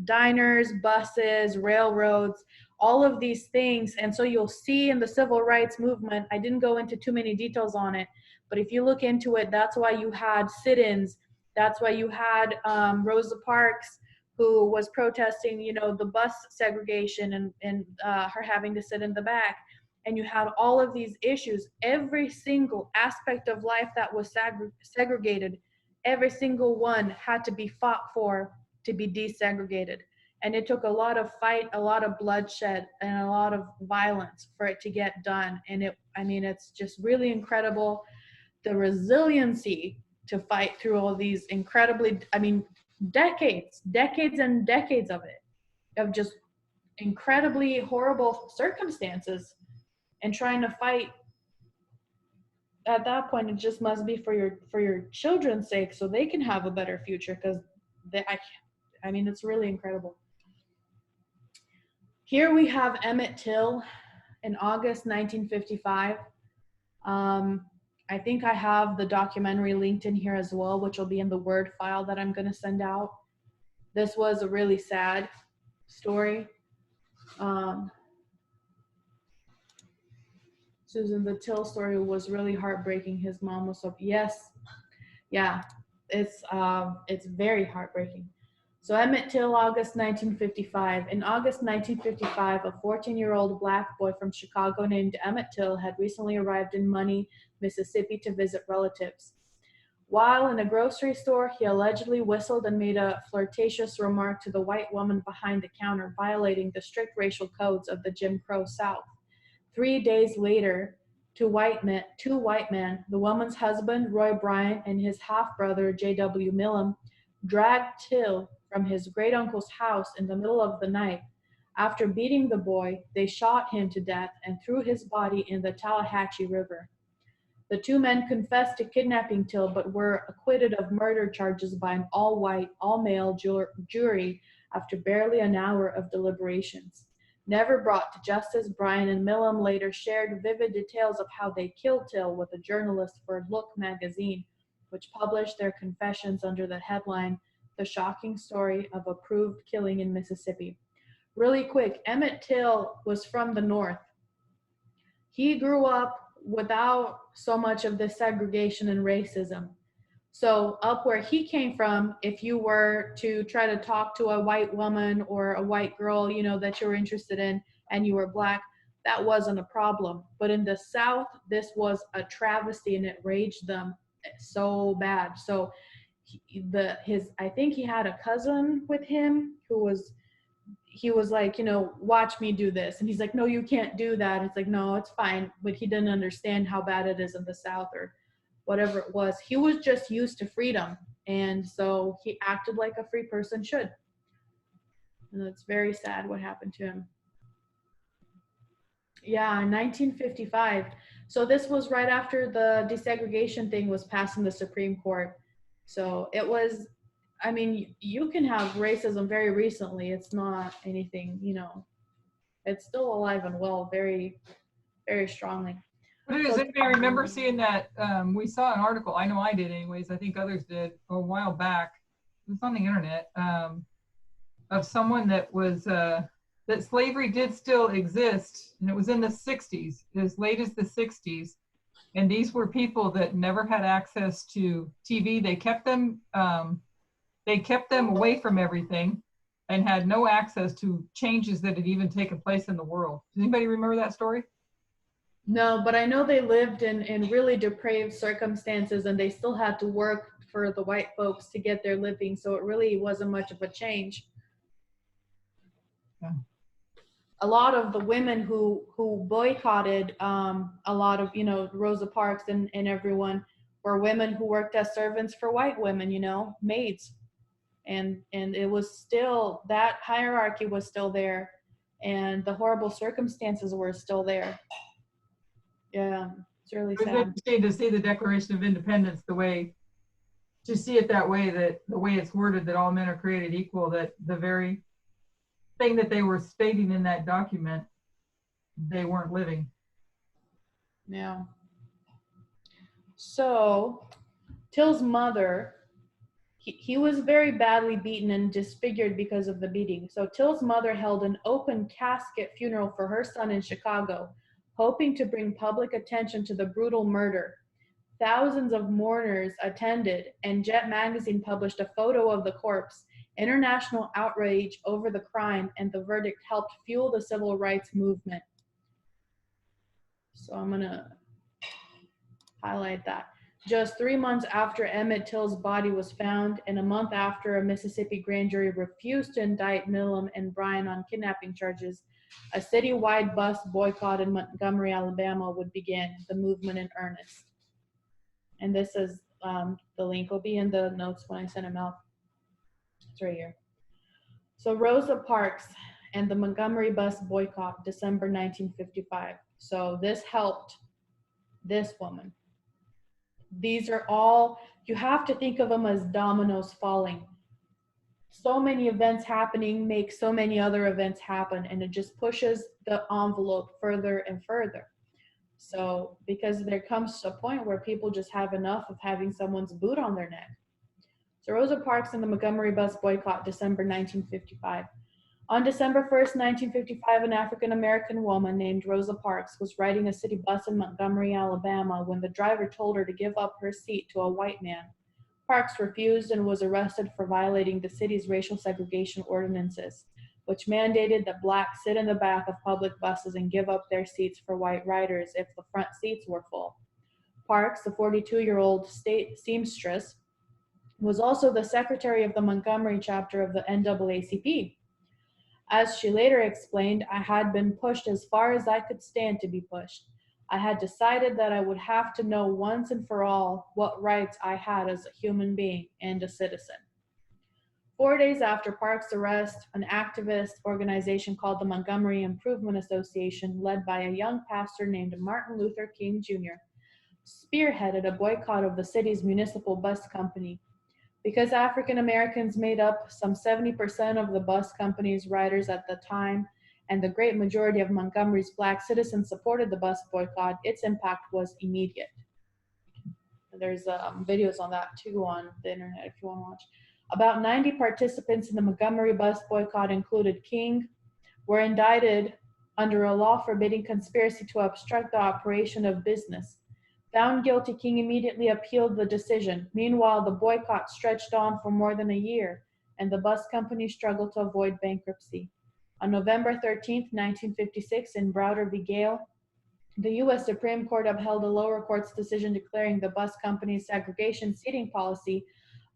S1: diners, buses, railroads, all of these things. And so you'll see in the civil rights movement, I didn't go into too many details on it, but if you look into it, that's why you had sit-ins. That's why you had Rosa Parks, who was protesting, the bus segregation and her having to sit in the back. And you had all of these issues. Every single aspect of life that was segregated, every single one had to be fought for to be desegregated. And it took a lot of fight, a lot of bloodshed, and a lot of violence for it to get done. And it's just really incredible, the resiliency to fight through all these incredibly, decades and decades of it, of just incredibly horrible circumstances, and trying to fight. At that point, it just must be for your children's sake, so they can have a better future, because it's really incredible. Here we have Emmett Till in August 1955. I think I have the documentary linked in here as well, which will be in the Word file that I'm going to send out. This was a really sad story. Susan, the Till story was really heartbreaking. His mom was so, yes, yeah, it's very heartbreaking. So Emmett Till, August 1955. In August 1955, a 14-year-old black boy from Chicago named Emmett Till had recently arrived in Money, Mississippi to visit relatives. While in a grocery store, he allegedly whistled and made a flirtatious remark to the white woman behind the counter, violating the strict racial codes of the Jim Crow South. 3 days later, two white men, the woman's husband, Roy Bryant, and his half-brother, J.W. Millam, dragged Till from his great-uncle's house in the middle of the night. After beating the boy, they shot him to death and threw his body in the Tallahatchie River. The two men confessed to kidnapping Till, but were acquitted of murder charges by an all-white, all-male jury after barely an hour of deliberations. Never brought to justice, Bryan and Millam later shared vivid details of how they killed Till with a journalist for Look magazine, which published their confessions under the headline, "The Shocking Story of a Proved Killing in Mississippi." Really quick, Emmett Till was from the North. He grew up without so much of the segregation and racism. So up where he came from, if you were to try to talk to a white woman or a white girl, that you were interested in, and you were black, that wasn't a problem. But in the South, this was a travesty, and it raged them so bad. So I think he had a cousin with him he was like, watch me do this. And he's like, no, you can't do that. It's like, no, it's fine. But he didn't understand how bad it is in the South or whatever it was. He was just used to freedom. And so he acted like a free person should. And it's very sad what happened to him. Yeah, in 1955. So this was right after the desegregation thing was passed in the Supreme Court. So it was, you can have racism very recently. It's not anything, it's still alive and well, very, very strongly.
S4: But does anybody remember seeing that? We saw an article, I know I did anyways, I think others did, a while back. It was on the internet, of someone that was, that slavery did still exist, and it was in the 60s, as late as the 60s. And these were people that never had access to TV. They kept them away from everything and had no access to changes that had even taken place in the world. Does anybody remember that story?
S1: No, but I know they lived in really depraved circumstances, and they still had to work for the white folks to get their living. So it really wasn't much of a change.
S4: Yeah.
S1: A lot of the women who boycotted, a lot of, Rosa Parks and everyone, were women who worked as servants for white women, maids. And it was still, that hierarchy was still there, and the horrible circumstances were still there. Yeah, it's really
S4: It was
S1: sad.
S4: interesting to see the Declaration of Independence to see it that way, that the way it's worded, that all men are created equal, that the very thing that they were stating in that document, they weren't living.
S1: Yeah. So Till's mother, he was very badly beaten and disfigured because of the beating. So Till's mother held an open casket funeral for her son in Chicago, hoping to bring public attention to the brutal murder. Thousands of mourners attended, and Jet magazine published a photo of the corpse. International outrage over the crime and the verdict helped fuel the civil rights movement. So I'm gonna highlight that. Just 3 months after Emmett Till's body was found, and a month after a Mississippi grand jury refused to indict Milam and Bryan on kidnapping charges, a citywide bus boycott in Montgomery, Alabama would begin the movement in earnest. And this is, the link will be in the notes when I send them out. It's right here. So Rosa Parks and the Montgomery bus boycott, December 1955. So this helped this woman. These are all, you have to think of them as dominoes falling. So many events happening make so many other events happen, and it just pushes the envelope further and further. So because there comes to a point where people just have enough of having someone's boot on their neck. So Rosa Parks and the Montgomery bus boycott, December 1955. On December 1st, 1955, an African-American woman named Rosa Parks was riding a city bus in Montgomery, Alabama, when the driver told her to give up her seat to a white man. Parks refused and was arrested for violating the city's racial segregation ordinances, which mandated that blacks sit in the back of public buses and give up their seats for white riders if the front seats were full. Parks, the 42-year-old state seamstress, was also the secretary of the Montgomery chapter of the NAACP. As she later explained, I had been pushed as far as I could stand to be pushed. I had decided that I would have to know once and for all what rights I had as a human being and a citizen. 4 days after Parks' arrest, an activist organization called the Montgomery Improvement Association, led by a young pastor named Martin Luther King Jr., spearheaded a boycott of the city's municipal bus company. Because African Americans made up some 70% of the bus company's riders at the time, and the great majority of Montgomery's black citizens supported the bus boycott, its impact was immediate. There's videos on that too on the internet if you want to watch. About 90 participants in the Montgomery bus boycott included King, were indicted under a law forbidding conspiracy to obstruct the operation of business. Found guilty, King immediately appealed the decision. Meanwhile, the boycott stretched on for more than a year, and the bus company struggled to avoid bankruptcy. On November 13, 1956, in Browder v. Gale, the U.S. Supreme Court upheld a lower court's decision declaring the bus company's segregation seating policy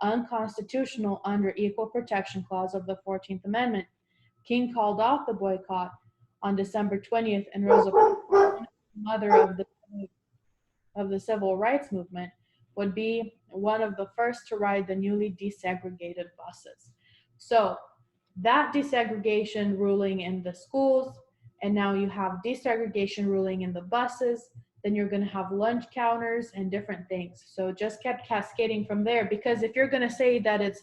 S1: unconstitutional under Equal Protection Clause of the 14th Amendment. King called off the boycott on December 20th, and Rosa Parks, mother of the civil rights movement, would be one of the first to ride the newly desegregated buses. So that desegregation ruling in the schools, and now you have desegregation ruling in the buses, then you're going to have lunch counters and different things. So it just kept cascading from there, because if you're going to say that it's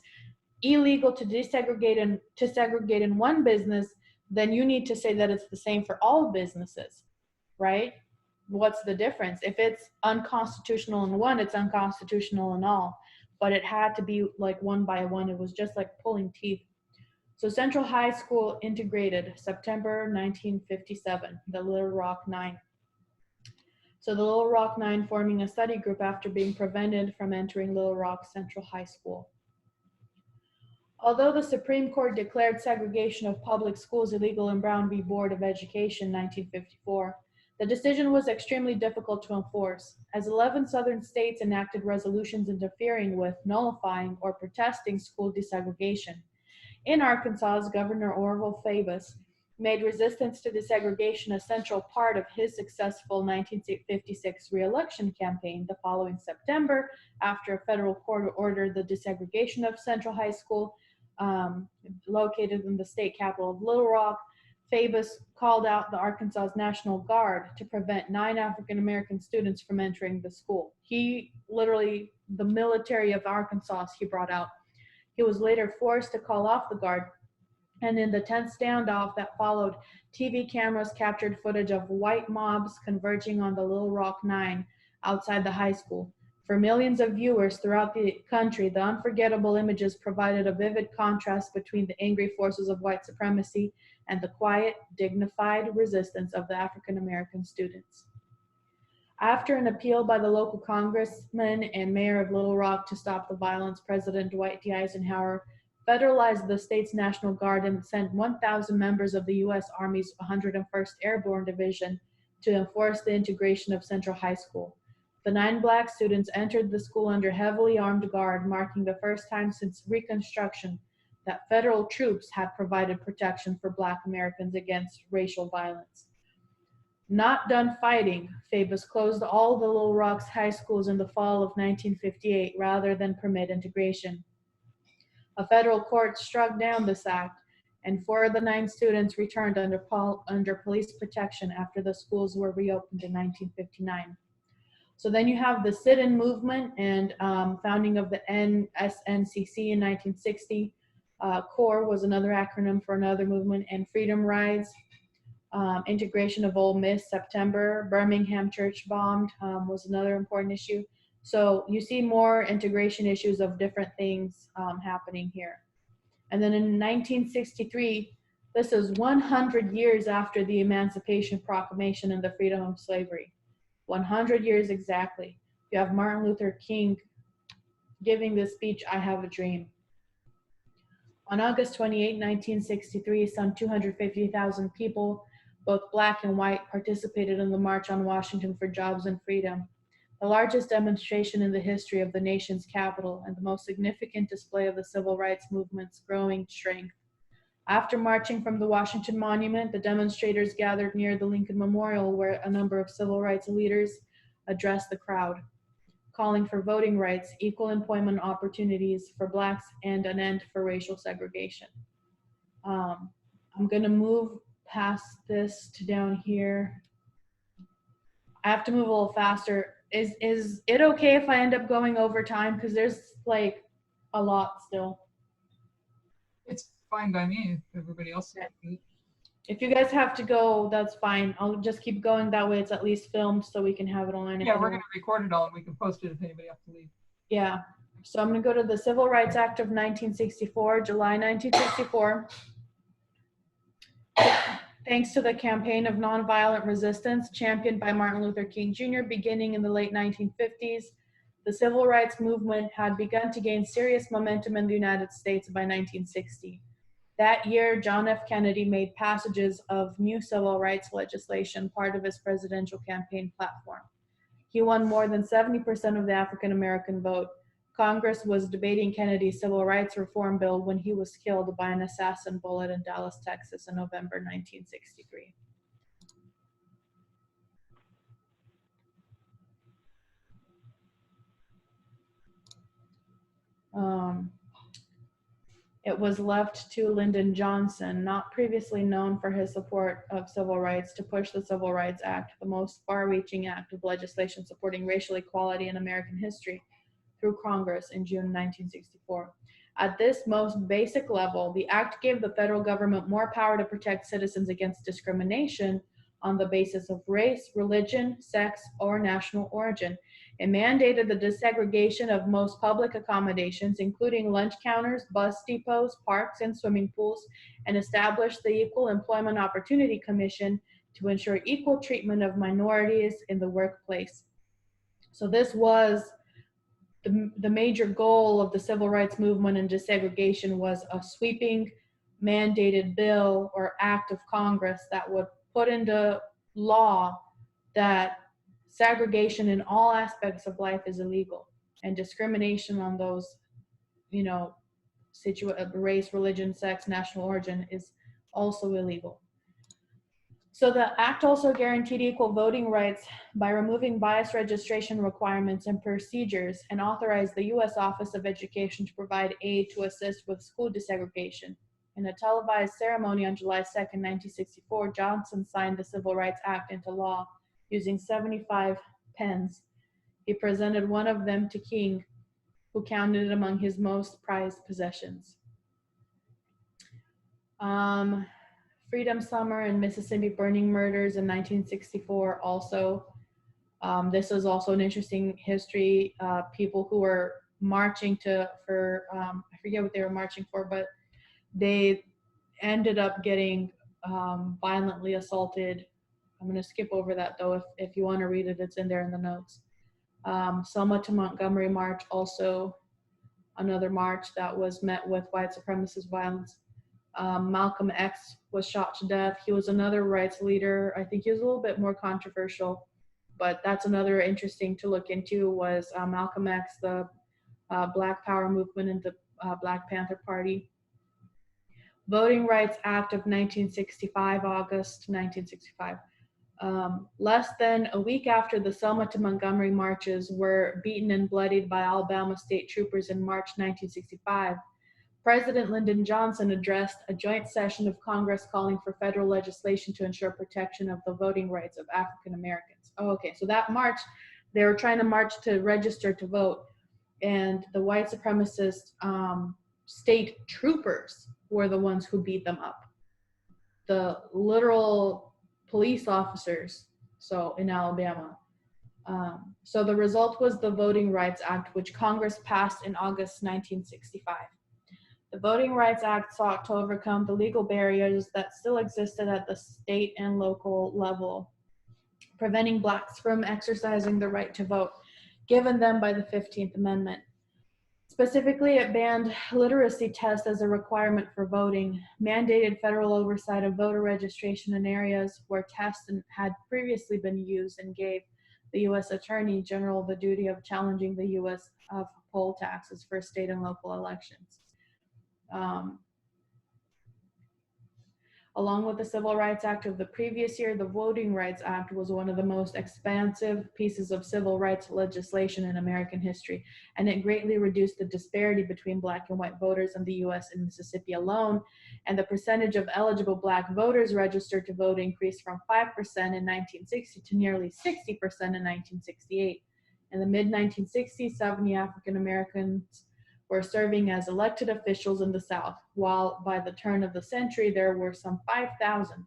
S1: illegal to desegregate and to segregate in one business, then you need to say that it's the same for all businesses, right? what's the difference? If it's unconstitutional in one, it's unconstitutional in all. But it had to be like one by one. It was just like pulling teeth. So Central High School integrated September 1957, the Little Rock Nine. So the Little Rock Nine forming a study group after being prevented from entering Little Rock Central High School. Although the Supreme Court declared segregation of public schools illegal in Brown v. Board of Education 1954, the decision was extremely difficult to enforce, as 11 southern states enacted resolutions interfering with, nullifying, or protesting school desegregation. In Arkansas, Governor Orville Fabus made resistance to desegregation a central part of his successful 1956 re-election campaign. The following September, after a federal court ordered the desegregation of Central High School, located in the state capital of Little Rock, Fabus called out the Arkansas National Guard to prevent 9 African-American students from entering the school. He literally, the military of Arkansas, he brought out. He was later forced to call off the guard, and in the tense standoff that followed, TV cameras captured footage of white mobs converging on the Little Rock Nine outside the high school. For millions of viewers throughout the country, the unforgettable images provided a vivid contrast between the angry forces of white supremacy and the quiet, dignified resistance of the African-American students. After an appeal by the local congressman and mayor of Little Rock to stop the violence, President Dwight D. Eisenhower federalized the state's National Guard and sent 1,000 members of the U.S. Army's 101st Airborne Division to enforce the integration of Central High School. The 9 Black students entered the school under heavily armed guard, marking the first time since Reconstruction that federal troops had provided protection for Black Americans against racial violence. Not done fighting, Fabus closed all the Little Rock's high schools in the fall of 1958 rather than permit integration. A federal court struck down this act, and 4 of the 9 students returned under police protection after the schools were reopened in 1959. So then you have the sit-in movement and founding of the NSNCC in 1960. CORE was another acronym for another movement, and Freedom Rides. Integration of Ole Miss, September. Birmingham church bombed was another important issue. So you see more integration issues of different things happening here. And then in 1963, this is 100 years after the Emancipation Proclamation and the freedom of slavery. 100 years exactly. You have Martin Luther King giving this speech, I Have a Dream. On August 28, 1963, some 250,000 people, both Black and white, participated in the March on Washington for Jobs and Freedom, the largest demonstration in the history of the nation's capital and the most significant display of the civil rights movement's growing strength. After marching from the Washington Monument, the demonstrators gathered near the Lincoln Memorial, where a number of civil rights leaders addressed the crowd, calling for voting rights, equal employment opportunities for Blacks, and an end for racial segregation. I'm gonna move past this to down here. I have to move a little faster. Is it okay if I end up going over time? Because there's like a lot still.
S4: It's fine by me if everybody else.
S1: Okay. If you guys have to go, that's fine. I'll just keep going. That way it's at least filmed so we can have it online.
S4: Yeah, we're going to record it all and we can post it if anybody has to leave.
S1: Yeah. So I'm going to go to the Civil Rights Act of 1964, July 1964. Thanks to the campaign of nonviolent resistance championed by Martin Luther King Jr. beginning in the late 1950s, the civil rights movement had begun to gain serious momentum in the United States by 1960. That year, John F. Kennedy made passages of new civil rights legislation part of his presidential campaign platform. He won more than 70% of the African American vote. Congress was debating Kennedy's civil rights reform bill when he was killed by an assassin bullet in Dallas, Texas in November 1963. It was left to Lyndon Johnson, not previously known for his support of civil rights, to push the Civil Rights Act, the most far-reaching act of legislation supporting racial equality in American history, through Congress in June 1964. At this most basic level, the act gave the federal government more power to protect citizens against discrimination on the basis of race, religion, sex, or national origin. It mandated the desegregation of most public accommodations, including lunch counters, bus depots, parks, and swimming pools, and established the Equal Employment Opportunity Commission to ensure equal treatment of minorities in the workplace. So this was the major goal of the civil rights movement and desegregation, was a sweeping mandated bill or act of Congress that would put into law that segregation in all aspects of life is illegal, and discrimination on those, race, religion, sex, national origin is also illegal. So the act also guaranteed equal voting rights by removing bias registration requirements and procedures, and authorized the U.S. Office of Education to provide aid to assist with school desegregation. In a televised ceremony on July 2nd, 1964, Johnson signed the Civil Rights Act into law using 75 pens. He presented one of them to King, who counted it among his most prized possessions. Freedom Summer and Mississippi burning murders in 1964 also. This is also an interesting history. People who were marching I forget what they were marching for, but they ended up getting violently assaulted. I'm going to skip over that though. If you want to read it, it's in there in the notes. Selma to Montgomery March, also another march that was met with white supremacist violence. Malcolm X was shot to death. He was another rights leader. I think he was a little bit more controversial, but that's another interesting to look into, was Malcolm X, the Black Power movement, and the Black Panther Party. Voting Rights Act of 1965, August 1965. Less than a week after the Selma to Montgomery marches were beaten and bloodied by Alabama state troopers in March 1965, President Lyndon Johnson addressed a joint session of Congress calling for federal legislation to ensure protection of the voting rights of African Americans. Oh, okay, so that march, they were trying to march to register to vote, and the white supremacist state troopers were the ones who beat them up. The literal police officers, so in Alabama. So the result was the Voting Rights Act, which Congress passed in August 1965. The Voting Rights Act sought to overcome the legal barriers that still existed at the state and local level, preventing Blacks from exercising the right to vote given them by the 15th Amendment. Specifically, it banned literacy tests as a requirement for voting, mandated federal oversight of voter registration in areas where tests had previously been used, and gave the U.S. Attorney General the duty of challenging the U.S. poll taxes for state and local elections. Along with the Civil Rights Act of the previous year, the Voting Rights Act was one of the most expansive pieces of civil rights legislation in American history, and it greatly reduced the disparity between Black and white voters in the U.S. and Mississippi alone, and the percentage of eligible Black voters registered to vote increased from 5% in 1960 to nearly 60% in 1968. In the mid-1960s, 70 African Americans were serving as elected officials in the South, while by the turn of the century, there were some 5,000.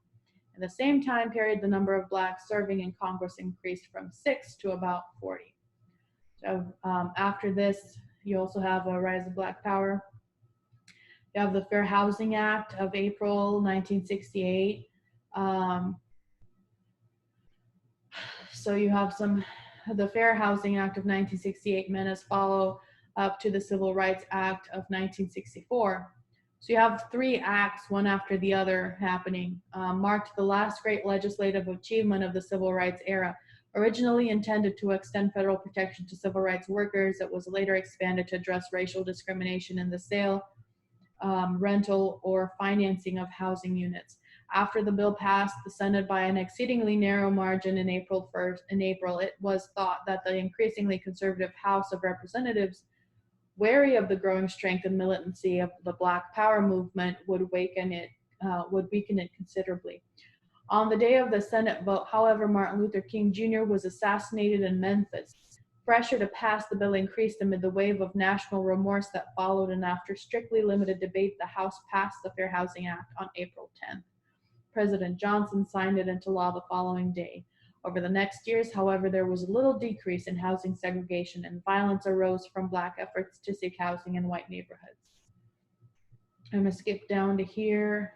S1: In the same time period, the number of Blacks serving in Congress increased from 6 to about 40. So after this, you also have a rise of Black power. You have the Fair Housing Act of April 1968. So you have the Fair Housing Act of 1968 meant as follow up to the Civil Rights Act of 1964. So you have three acts, one after the other, happening, marked the last great legislative achievement of the Civil Rights era. Originally intended to extend federal protection to civil rights workers, it was later expanded to address racial discrimination in the sale, rental, or financing of housing units. After the bill passed the Senate by an exceedingly narrow margin in April, it was thought that the increasingly conservative House of Representatives, wary of the growing strength and militancy of the Black Power movement, would weaken it considerably. On the day of the Senate vote, however, Martin Luther King Jr. was assassinated in Memphis. Pressure to pass the bill increased amid the wave of national remorse that followed, and after strictly limited debate, the House passed the Fair Housing Act on April 10th. President Johnson signed it into law the following day. Over the next years, however, there was a little decrease in housing segregation, and violence arose from Black efforts to seek housing in white neighborhoods. I'm going to skip down to here.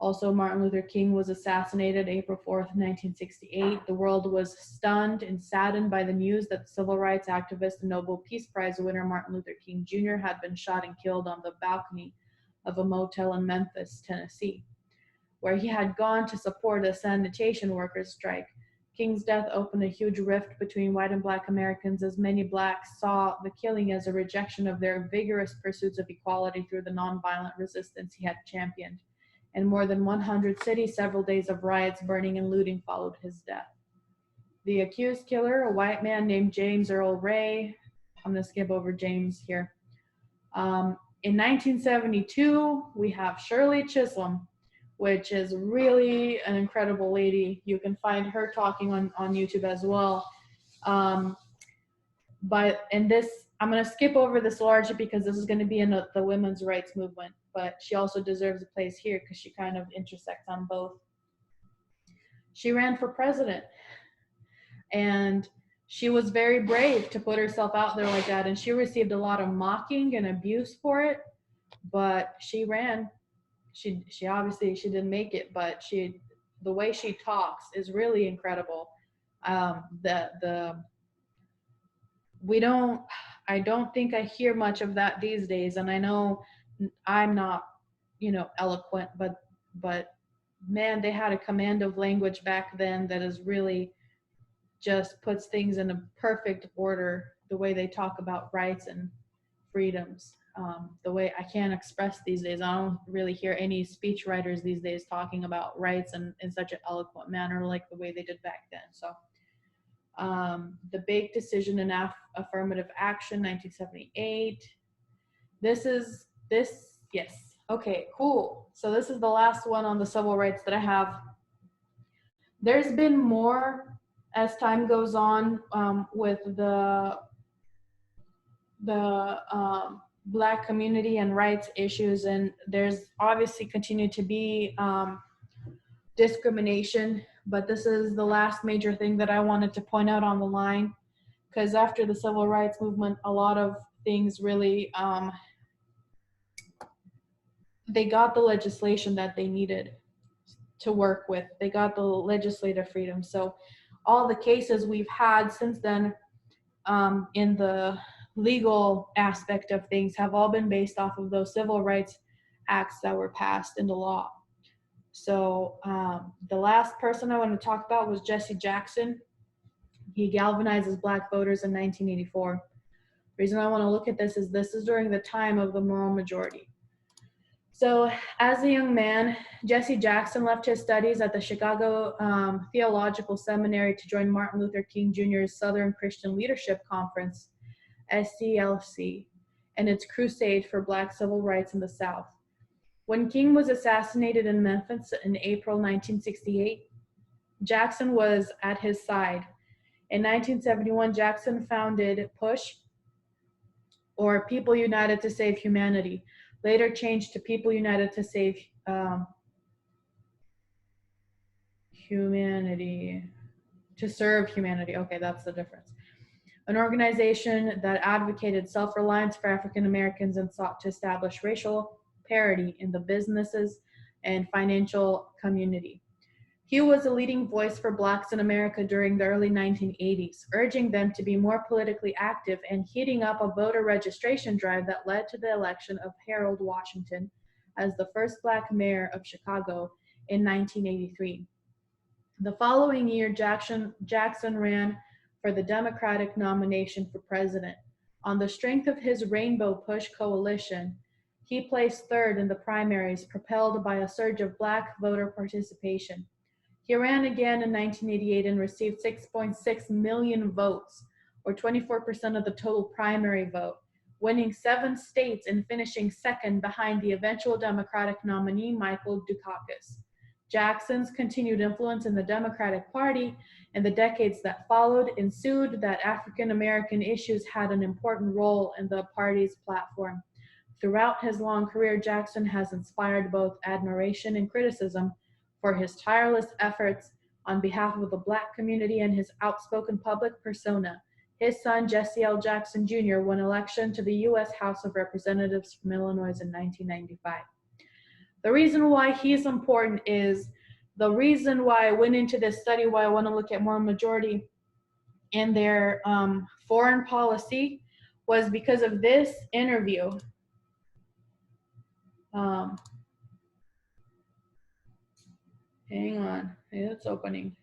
S1: Also, Martin Luther King was assassinated April 4th, 1968. The world was stunned and saddened by the news that civil rights activist and Nobel Peace Prize winner Martin Luther King Jr. had been shot and killed on the balcony of a motel in Memphis, Tennessee, where he had gone to support a sanitation workers' strike. King's death opened a huge rift between white and Black Americans, as many Blacks saw the killing as a rejection of their vigorous pursuits of equality through the nonviolent resistance he had championed. In more than 100 cities, several days of riots, burning, and looting followed his death. The accused killer, a white man named James Earl Ray, I'm going to skip over James here. In 1972, we have Shirley Chisholm, which is really an incredible lady. You can find her talking on YouTube as well. But in this, I'm going to skip over this largely because this is going to be in the women's rights movement, but she also deserves a place here because she kind of intersects on both. She ran for president, and she was very brave to put herself out there like that, and she received a lot of mocking and abuse for it, but she ran. She obviously she didn't make it, but the way she talks is really incredible. I don't think I hear much of that these days, and I know I'm not, eloquent, but man, they had a command of language back then that is really just puts things in a perfect order, the way they talk about rights and freedoms. The way I can't express these days. I don't really hear any speech writers these days talking about rights in such an eloquent manner like the way they did back then. So the Bake Decision and Affirmative Action, 1978. Yes. Okay, cool. So this is the last one on the civil rights that I have. There's been more as time goes on with the Black community and rights issues, and there's obviously continued to be discrimination, but this is the last major thing that I wanted to point out on the line, because after the civil rights movement, a lot of things really, they got the legislation that they needed to work with. They got the legislative freedom. So all the cases we've had since then in the legal aspect of things have all been based off of those civil rights acts that were passed into law. So the last person I want to talk about was Jesse Jackson. He galvanizes Black voters in 1984. The reason I want to look at this is during the time of the moral majority. So as a young man, Jesse Jackson left his studies at the Chicago Theological Seminary to join Martin Luther King Jr.'s Southern Christian Leadership Conference, SCLC, and its crusade for Black civil rights in the South. When King was assassinated in Memphis in April 1968, Jackson was at his side. In 1971, Jackson founded PUSH, or People United to Save Humanity, later changed to People United to Save Humanity, to serve humanity. Okay, that's the difference. An organization that advocated self-reliance for African Americans and sought to establish racial parity in the businesses and financial community. He was a leading voice for Blacks in America during the early 1980s, urging them to be more politically active and heating up a voter registration drive that led to the election of Harold Washington as the first Black mayor of Chicago in 1983. The following year, Jackson ran for the Democratic nomination for president. On the strength of his Rainbow Push coalition, he placed third in the primaries, propelled by a surge of Black voter participation. He ran again in 1988 and received 6.6 million votes, or 24% of the total primary vote, winning 7 states and finishing second behind the eventual Democratic nominee, Michael Dukakis. Jackson's continued influence in the Democratic Party in the decades that followed ensued that African American issues had an important role in the party's platform. Throughout his long career, Jackson has inspired both admiration and criticism for his tireless efforts on behalf of the Black community and his outspoken public persona. His son, Jesse L. Jackson Jr., won election to the U.S. House of Representatives from Illinois in 1995. The reason why he's important is the reason why I went into this study, why I want to look at moral majority in their foreign policy, was because of this interview. Hang on, it's opening.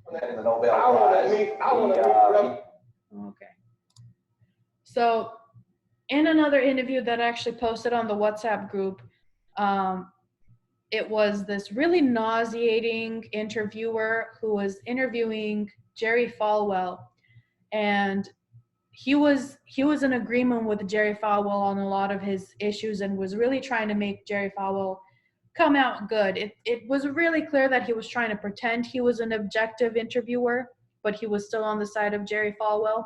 S8: The Nobel Prize.
S1: Okay. So in another interview that I actually posted on the WhatsApp group, it was this really nauseating interviewer who was interviewing Jerry Falwell, and he was in agreement with Jerry Falwell on a lot of his issues and was really trying to make Jerry Falwell come out good. It was really clear that he was trying to pretend he was an objective interviewer, but he was still on the side of Jerry Falwell.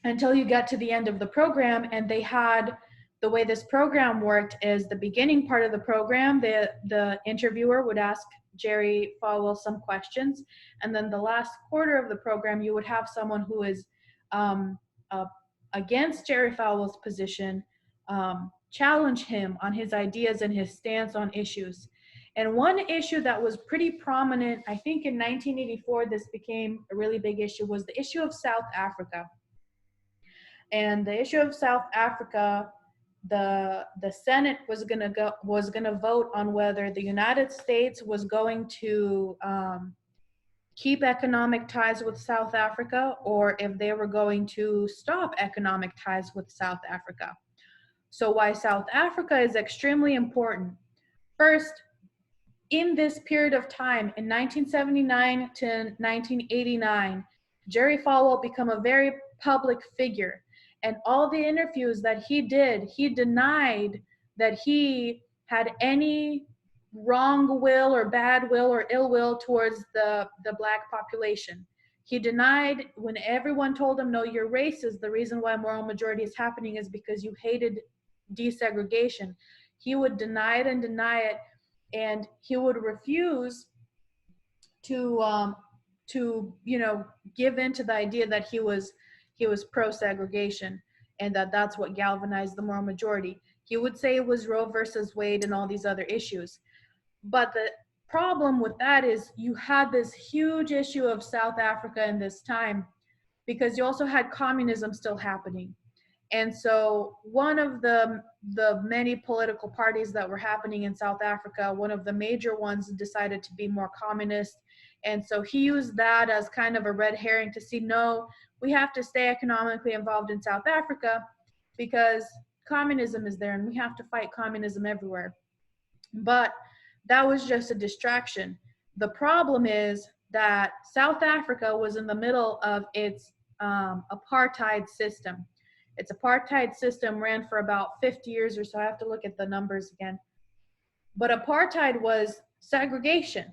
S1: Until you get to the end of the program, and they had, the way this program worked is the beginning part of the program, the interviewer would ask Jerry Falwell some questions, and then the last quarter of the program, you would have someone who is against Jerry Falwell's position, challenge him on his ideas and his stance on issues. And one issue that was pretty prominent, I think in 1984, this became a really big issue, was the issue of South Africa. And the issue of South Africa, the Senate was gonna vote on whether the United States was going to keep economic ties with South Africa, or if they were going to stop economic ties with South Africa. So why South Africa is extremely important. First, in this period of time, in 1979 to 1989, Jerry Falwell became a very public figure. And all the interviews that he did, he denied that he had any wrong will or bad will or ill will towards the Black population. He denied, when everyone told him, no, you're racist, the reason why moral majority is happening is because you hated desegregation. He would deny it and deny it, and he would refuse to give in to the idea that he was pro-segregation, and that's what galvanized the moral majority. He would say it was Roe versus Wade and all these other issues. But the problem with that is you had this huge issue of South Africa in this time, because you also had communism still happening. And so one of the many political parties that were happening in South Africa, one of the major ones decided to be more communist. And so he used that as kind of a red herring to see, no, we have to stay economically involved in South Africa because communism is there and we have to fight communism everywhere. But that was just a distraction. The problem is that South Africa was in the middle of its apartheid system. Its apartheid system ran for about 50 years or so. I have to look at the numbers again. But apartheid was segregation.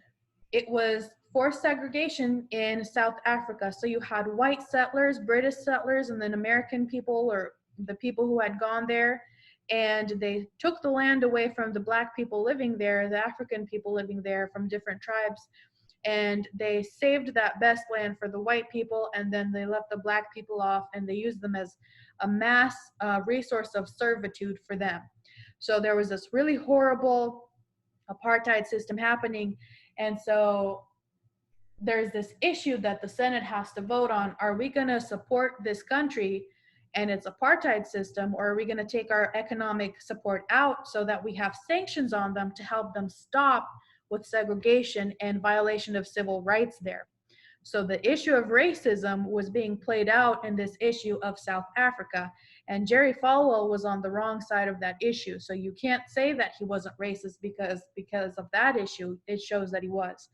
S1: It was forced segregation in South Africa. So you had white settlers, British settlers, and then American people, or the people who had gone there, and they took the land away from the Black people living there, the African people living there from different tribes, and they saved that best land for the white people, and then they left the Black people off, and they used them as a mass resource of servitude for them. So there was this really horrible apartheid system happening, and so there's this issue that the Senate has to vote on. Are we going to support this country and its apartheid system, or are we going to take our economic support out so that we have sanctions on them to help them stop with segregation and violation of civil rights there? So the issue of racism was being played out in this issue of South Africa, and Jerry Falwell was on the wrong side of that issue. So you can't say that he wasn't racist because of that issue. It shows that he was.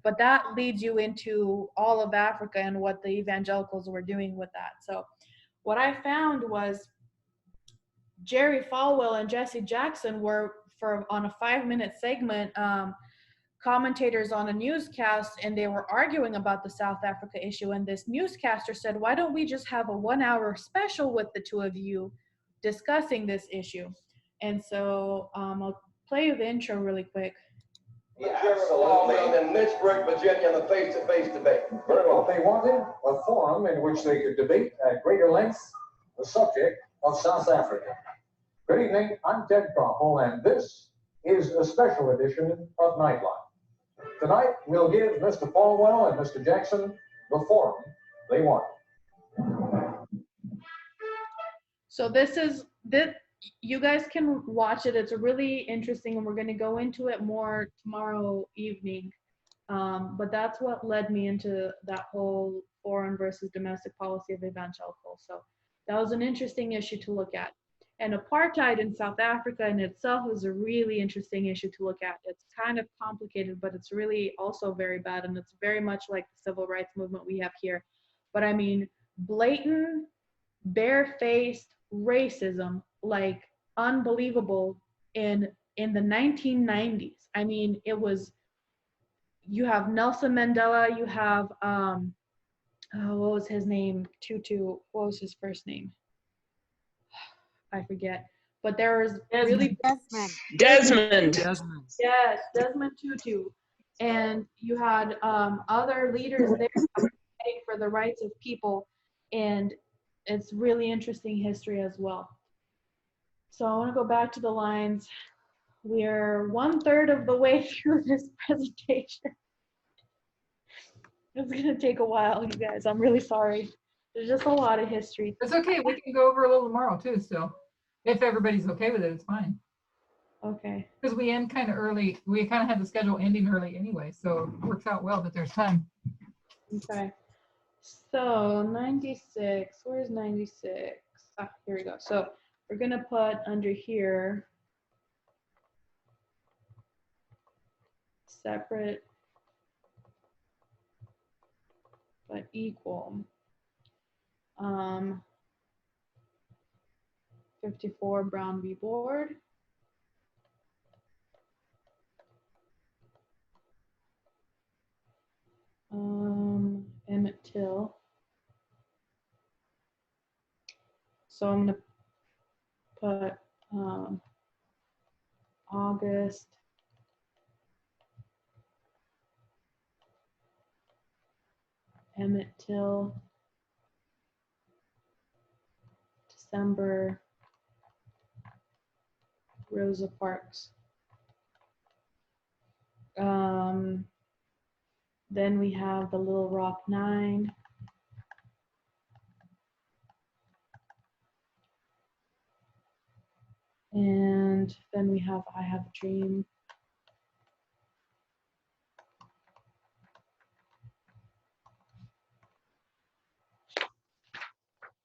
S1: But that leads you into all of Africa and what the evangelicals were doing with that. So what I found was Jerry Falwell and Jesse Jackson were, on a 5-minute segment, commentators on a newscast, and they were arguing about the South Africa issue, and this newscaster said, why don't we just have a 1-hour special with the two of you discussing this issue? And so I'll play you the intro really quick.
S8: Absolutely. In Lynchburg, Virginia, in a face-to-face debate.
S9: Very well. They wanted a forum in which they could debate at greater length the subject of South Africa. Good evening. I'm Ted Koppel, and this is a special edition of Nightline. Tonight, we'll give Mr. Falwell and Mr. Jackson the forum they wanted.
S1: So you guys can watch it. It's really interesting, and we're going to go into it more tomorrow evening. But that's what led me into that whole foreign versus domestic policy of evangelicals. So that was an interesting issue to look at. And apartheid in South Africa in itself is a really interesting issue to look at. It's kind of complicated, but it's really also very bad, and it's very much like the civil rights movement we have here. But I mean, blatant, barefaced racism, like unbelievable in the 1990s. I mean, it was, you have Nelson Mandela, you have what was his name? Tutu. What was his first name? I forget. But there was really
S3: Desmond.
S1: Yes, Desmond Tutu. And you had other leaders there fighting for the rights of people, and it's really interesting history as well. So I want to go back to the lines. We're 1/3 of the way through this presentation. It's gonna take a while, you guys. I'm really sorry. There's just a lot of history.
S4: It's okay. We can go over a little tomorrow too. Still, if everybody's okay with it, it's fine.
S1: Okay.
S4: Because we end kind of early. We kind of have the schedule ending early anyway, so it works out well that there's time.
S1: Okay. So 96. Where's 96? Ah, here we go. So we're gonna put under here separate but equal. 54 Brown v. Board. Emmett Till. So I'm gonna put August Emmett Till, December Rosa Parks. Then we have the Little Rock 9. And then we have I Have a Dream.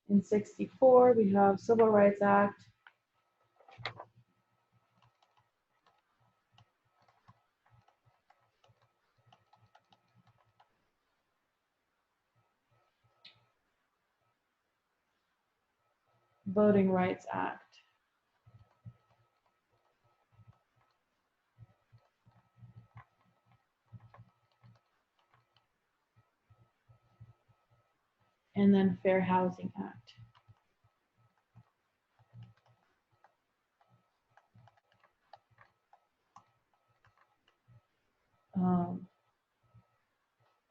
S1: In 64, we have Civil Rights Act. Voting Rights Act. And then Fair Housing Act.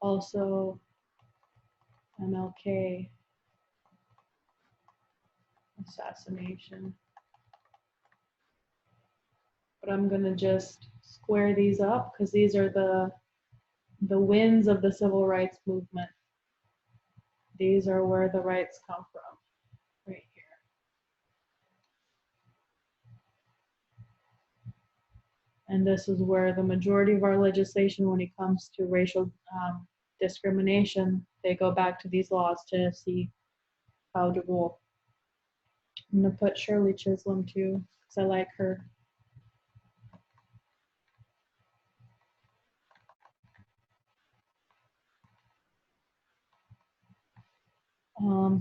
S1: Also MLK assassination. But I'm gonna just square these up because these are the wins of the civil rights movement. These are where the rights come from, right here. And this is where the majority of our legislation, when it comes to racial discrimination, they go back to these laws to see how to rule. I'm gonna put Shirley Chisholm too, because I like her.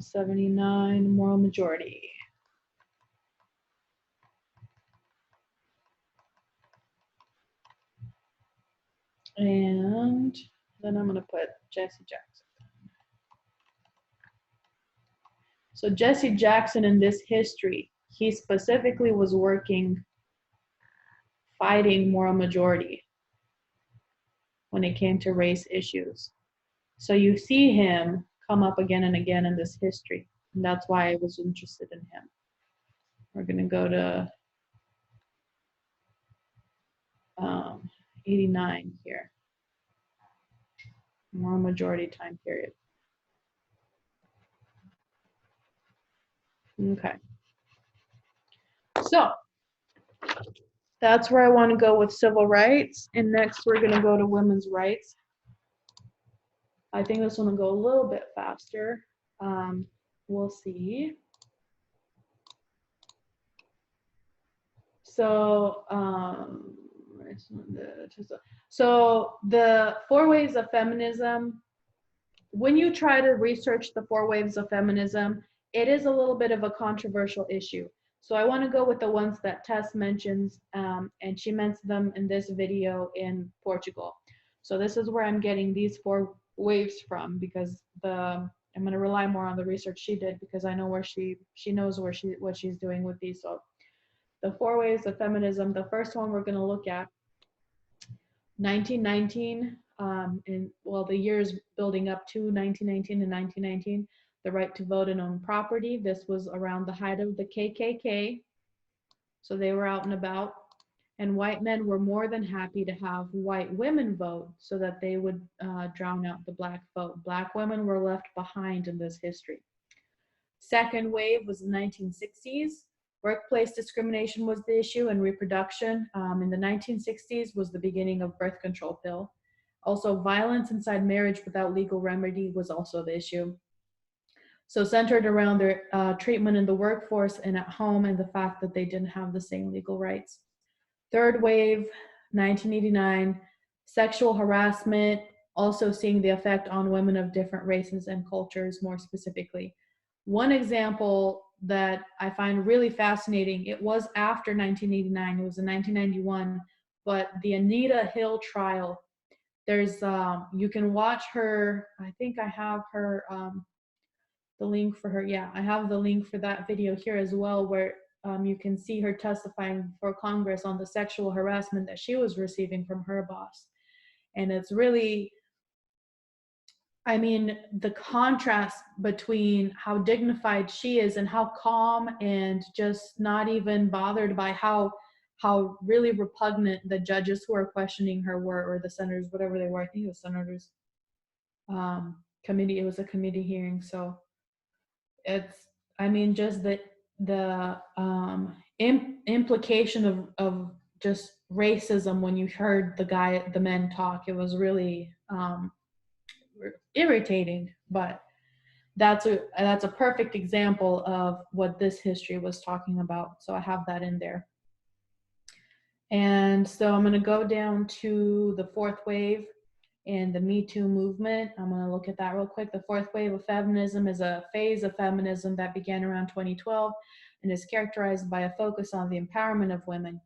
S1: 79, moral majority. And then I'm going to put Jesse Jackson. So Jesse Jackson in this history, he specifically was fighting moral majority when it came to race issues. So you see him come up again and again in this history. And that's why I was interested in him. We're going to go to 89 here. Moral majority time period. Okay. So that's where I want to go with civil rights. And next we're going to go to women's rights. I think this one will go a little bit faster. We'll see. So, the 4 waves of feminism, when you try to research the 4 waves of feminism, it is a little bit of a controversial issue. So I want to go with the ones that Tess mentions, and she mentioned them in this video in Portugal. So this is where I'm getting these 4 waves from, because I'm going to rely more on the research she did, because I know where she knows what she's doing with these. So the 4 waves of feminism, the first one we're going to look at, 1919, and well, the years building up to 1919 and 1919, the right to vote and own property. This was around the height of the KKK. So they were out and about. And white men were more than happy to have white women vote so that they would drown out the black vote. Black women were left behind in this history. Second wave was the 1960s. Workplace discrimination was the issue, and reproduction. In the 1960s was the beginning of birth control pill. Also, violence inside marriage without legal remedy was also the issue. So centered around their treatment in the workforce and at home, and the fact that they didn't have the same legal rights. Third wave, 1989, sexual harassment, also seeing the effect on women of different races and cultures more specifically. One example that I find really fascinating, it was after 1989, it was in 1991, but the Anita Hill trial, there's, you can watch her, I think I have her, the link for her, yeah, I have the link for that video here as well, where you can see her testifying for Congress on the sexual harassment that she was receiving from her boss. And it's really, I mean, the contrast between how dignified she is and how calm and just not even bothered by how really repugnant the judges who are questioning her were, or the senators, whatever they were. I think it was senators. Committee, it was a committee hearing. So it's, I mean, just the implication of just racism when you heard the men talk, it was really irritating, but that's a perfect example of what this history was talking about. So I have that in there. And so I'm going to go down to the 4th wave and the Me Too movement. I'm going to look at that real quick. The 4th wave of feminism is a phase of feminism that began around 2012 and is characterized by a focus on the empowerment of women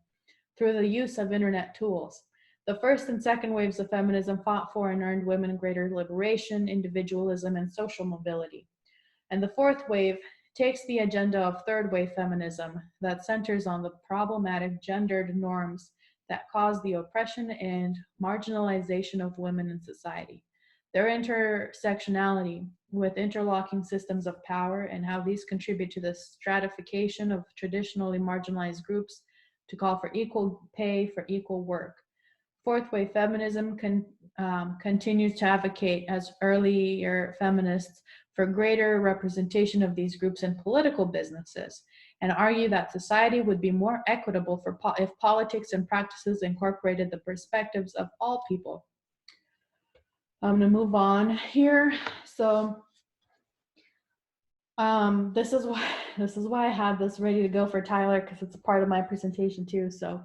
S1: through the use of internet tools. The 1st and 2nd waves of feminism fought for and earned women greater liberation, individualism, and social mobility. And the 4th wave takes the agenda of 3rd wave feminism that centers on the problematic gendered norms that cause the oppression and marginalization of women in society. Their intersectionality with interlocking systems of power and how these contribute to the stratification of traditionally marginalized groups to call for equal pay for equal work. 4th wave feminism continues to advocate, as earlier feminists, for greater representation of these groups in political businesses, and argue that society would be more equitable if politics and practices incorporated the perspectives of all people. I'm going to move on here. So this is why I had this ready to go for Tyler, because it's a part of my presentation too. So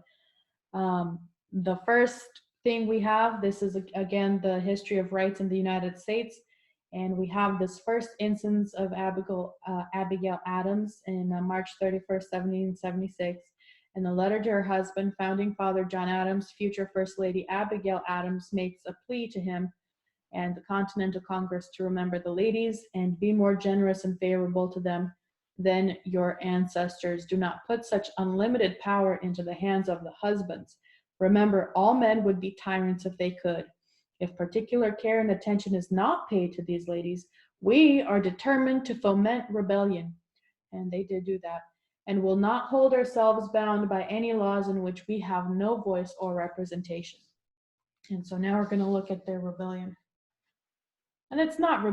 S1: the first thing we have, this is again the history of rights in the United States, and we have this first instance of Abigail Adams in March 31st, 1776, In a letter to her husband, founding father John Adams, future First Lady Abigail Adams makes a plea to him and the Continental Congress to remember the ladies and be more generous and favorable to them than your ancestors. Do not put such unlimited power into the hands of the husbands. Remember, all men would be tyrants if they could. If particular care and attention is not paid to these ladies, we are determined to foment rebellion. And they did do that. And will not hold ourselves bound by any laws in which we have no voice or representation. And so now we're going to look at their rebellion. And it's not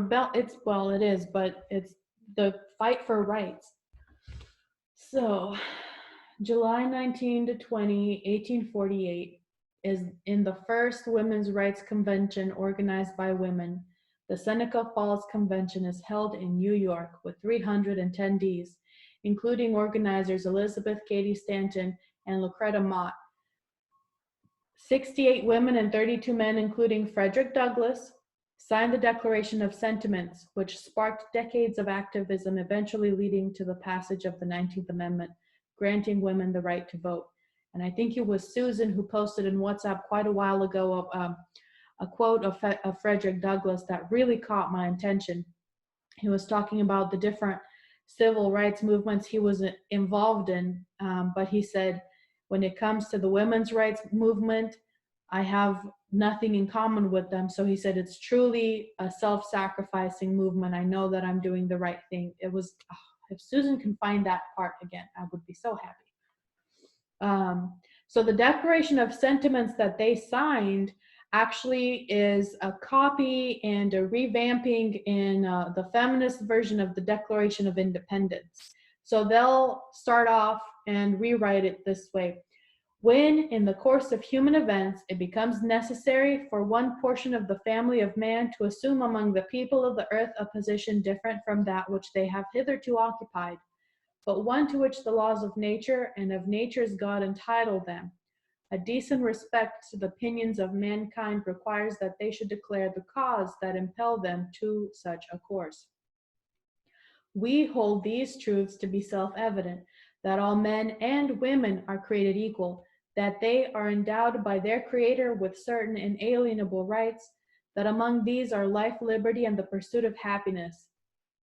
S1: well, it is, but it's the fight for rights. So July 19 to 20, 1848 is in the first Women's Rights Convention organized by women. The Seneca Falls Convention is held in New York with 300 attendees, including organizers Elizabeth Cady Stanton and Lucretta Mott. 68 women and 32 men, including Frederick Douglass, signed the Declaration of Sentiments, which sparked decades of activism, eventually leading to the passage of the 19th Amendment, granting women the right to vote. And I think it was Susan who posted in WhatsApp quite a while ago a quote of Frederick Douglass that really caught my attention. He was talking about the different civil rights movements he was involved in, but he said, when it comes to the women's rights movement, I have nothing in common with them. So he said, it's truly a self-sacrificing movement. I know that I'm doing the right thing. It was, if Susan can find that part again, I would be so happy. So the Declaration of Sentiments that they signed actually is a copy and a revamping in the feminist version of the Declaration of Independence. So they'll start off and rewrite it this way. When, in the course of human events, it becomes necessary for one portion of the family of man to assume among the people of the earth a position different from that which they have hitherto occupied, but one to which the laws of nature and of nature's God entitle them, a decent respect to the opinions of mankind requires that they should declare the cause that impel them to such a course. We hold these truths to be self-evident, that all men and women are created equal, that they are endowed by their Creator with certain inalienable rights, that among these are life, liberty, and the pursuit of happiness,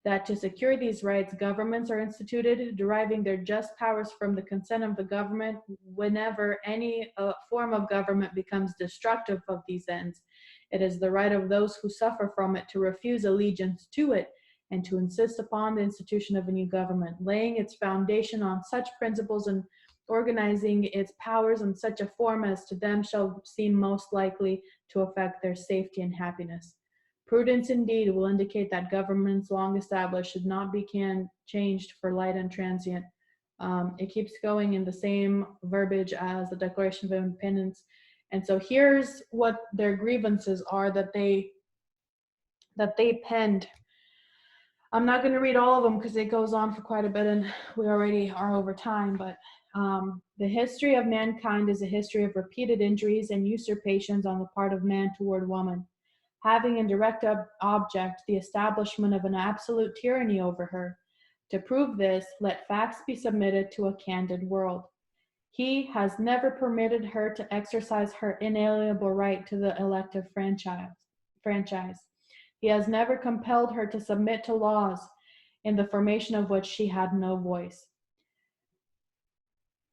S1: that to secure these rights, governments are instituted, deriving their just powers from the consent of the government whenever any form of government becomes destructive of these ends. It is the right of those who suffer from it to refuse allegiance to it and to insist upon the institution of a new government, laying its foundation on such principles and organizing its powers in such a form as to them shall seem most likely to affect their safety and happiness. Prudence indeed will indicate that governments long established should not be changed for light and transient. It keeps going in the same verbiage as the Declaration of Independence. And so here's what their grievances are that they penned. I'm not going to read all of them because it goes on for quite a bit and we already are over time, but the history of mankind is a history of repeated injuries and usurpations on the part of man toward woman, having in direct object the establishment of an absolute tyranny over her. To prove this, let facts be submitted to a candid world. He has never permitted her to exercise her inalienable right to the elective franchise. He has never compelled her to submit to laws in the formation of which she had no voice.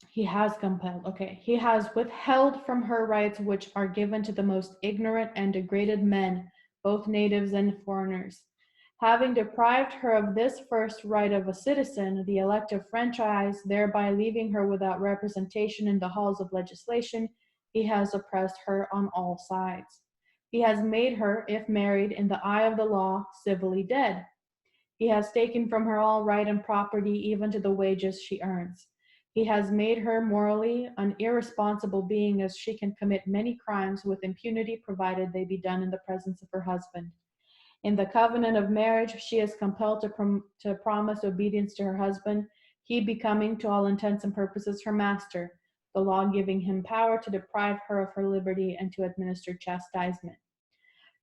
S1: He has compelled, okay. He has withheld from her rights which are given to the most ignorant and degraded men, both natives and foreigners. Having deprived her of this first right of a citizen, the elective franchise, thereby leaving her without representation in the halls of legislation, he has oppressed her on all sides. He has made her, if married, in the eye of the law, civilly dead. He has taken from her all right and property, even to the wages she earns. He has made her morally an irresponsible being, as she can commit many crimes with impunity, provided they be done in the presence of her husband. In the covenant of marriage, she is compelled to promise obedience to her husband, he becoming, to all intents and purposes, her master, the law giving him power to deprive her of her liberty and to administer chastisement.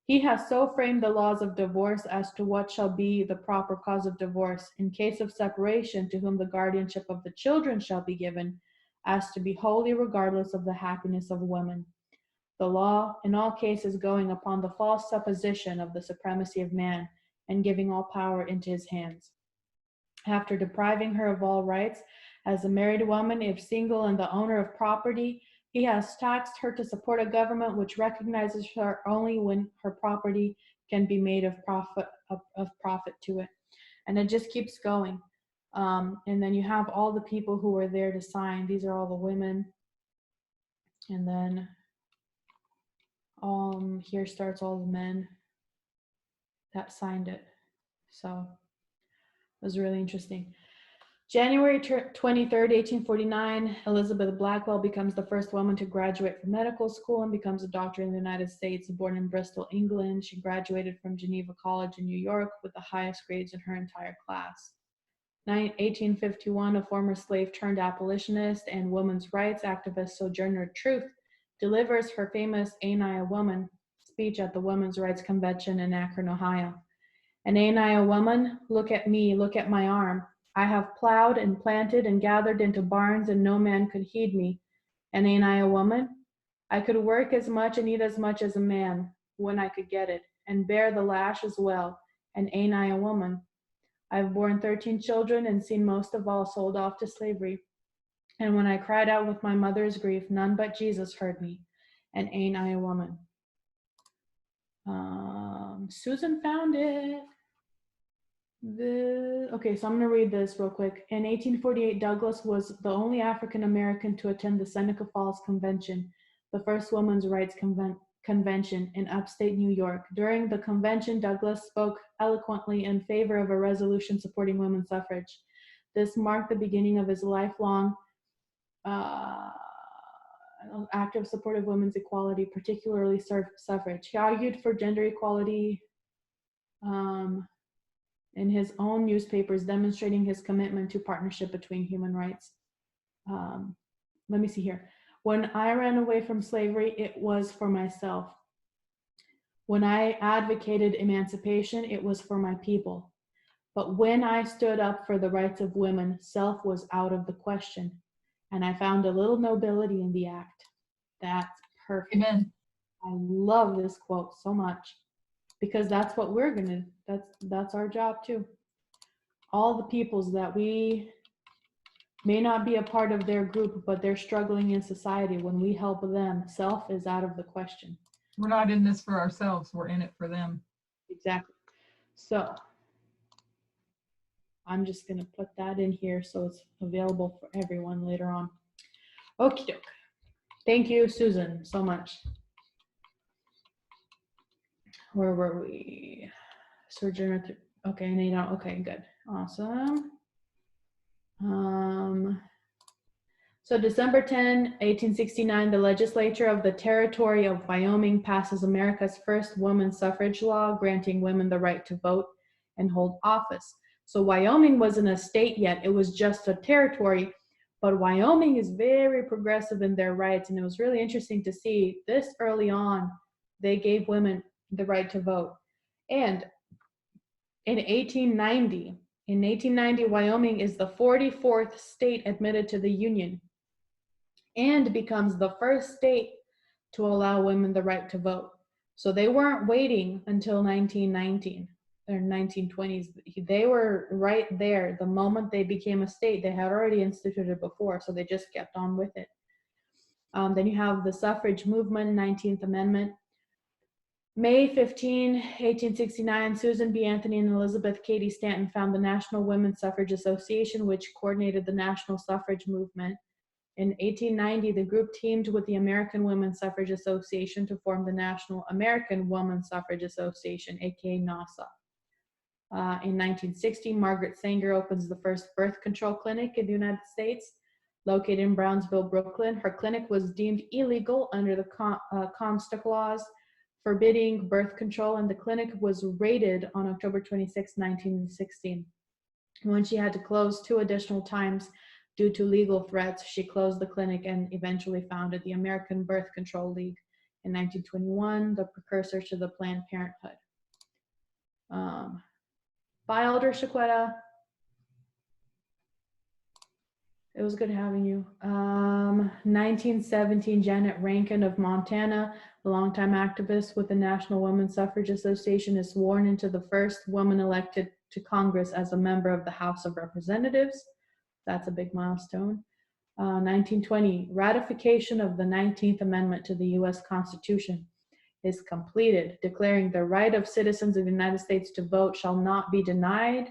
S1: He has so framed the laws of divorce as to what shall be the proper cause of divorce, in case of separation, to whom the guardianship of the children shall be given, as to be wholly regardless of the happiness of women. The law, in all cases, going upon the false supposition of the supremacy of man and giving all power into his hands. After depriving her of all rights, as a married woman, if single and the owner of property, he has taxed her to support a government which recognizes her only when her property can be made of profit to it. And it just keeps going. And then you have all the people who were there to sign. These are all the women. And then here starts all the men that signed it. So it was really interesting. January 23rd, 1849, Elizabeth Blackwell becomes the first woman to graduate from medical school and becomes a doctor in the United States. Born in Bristol, England, she graduated from Geneva College in New York with the highest grades in her entire class. 1851, a former slave turned abolitionist and women's rights activist Sojourner Truth delivers her famous Ain't I a Woman speech at the Women's Rights Convention in Akron, Ohio. And ain't I a woman? Look at me, look at my arm. I have plowed and planted and gathered into barns and no man could heed me. And ain't I a woman? I could work as much and eat as much as a man when I could get it and bear the lash as well. And ain't I a woman? I've borne 13 children and seen most of all sold off to slavery. And when I cried out with my mother's grief, none but Jesus heard me. And ain't I a woman? Susan found it. Okay, so I'm going to read this real quick. In 1848, Douglas was the only African American to attend the Seneca Falls Convention, the first women's rights convention in upstate New York. During the convention, Douglas spoke eloquently in favor of a resolution supporting women's suffrage. This marked the beginning of his lifelong active support of women's equality, particularly suffrage. He argued for gender equality in his own newspapers, demonstrating his commitment to partnership between human rights. Let me see here. When I ran away from slavery, it was for myself. When I advocated emancipation, it was for my people. But when I stood up for the rights of women, self was out of the question. And I found a little nobility in the act. That's perfect.
S4: Amen.
S1: I love this quote so much because that's what we're gonna, that's our job too. All the peoples that we may not be a part of their group, but they're struggling in society, when we help them, self is out of the question.
S4: We're not in this for ourselves, we're in it for them.
S1: Exactly. So I'm just gonna put that in here so it's available for everyone later on. Okie doke. Thank you, Susan, so much. Where were we? Sojourner, okay, Nate, okay, good, awesome. So December 10, 1869, the legislature of the territory of Wyoming passes America's first women's suffrage law, granting women the right to vote and hold office. So Wyoming wasn't a state yet, it was just a territory, but Wyoming is very progressive in their rights, and it was really interesting to see this early on, they gave women the right to vote. And in 1890, Wyoming is the 44th state admitted to the Union and becomes the first state to allow women the right to vote. So they weren't waiting until 1919 or 1920s. They were right there. The moment they became a state, they had already instituted it before, so they just kept on with it. Then you have the suffrage movement, 19th Amendment. May 15, 1869, Susan B. Anthony and Elizabeth Cady Stanton found the National Women's Suffrage Association, which coordinated the national suffrage movement. In 1890, the group teamed with the American Women's Suffrage Association to form the National American Women's Suffrage Association, aka NASA. In 1960, Margaret Sanger opens the first birth control clinic in the United States, located in Brownsville, Brooklyn. Her clinic was deemed illegal under the Comstock laws, forbidding birth control, and the clinic was raided on October 26, 1916. When she had to close 2 additional times due to legal threats, she closed the clinic and eventually founded the American Birth Control League in 1921, the precursor to the Planned Parenthood. Bye, Elder Shaquetta. It was good having you. 1917, Janet Rankin of Montana, a longtime activist with the National Women's Suffrage Association, is sworn into the first woman elected to Congress as a member of the House of Representatives. That's a big milestone. 1920, ratification of the 19th Amendment to the U.S. Constitution is completed, declaring the right of citizens of the United States to vote shall not be denied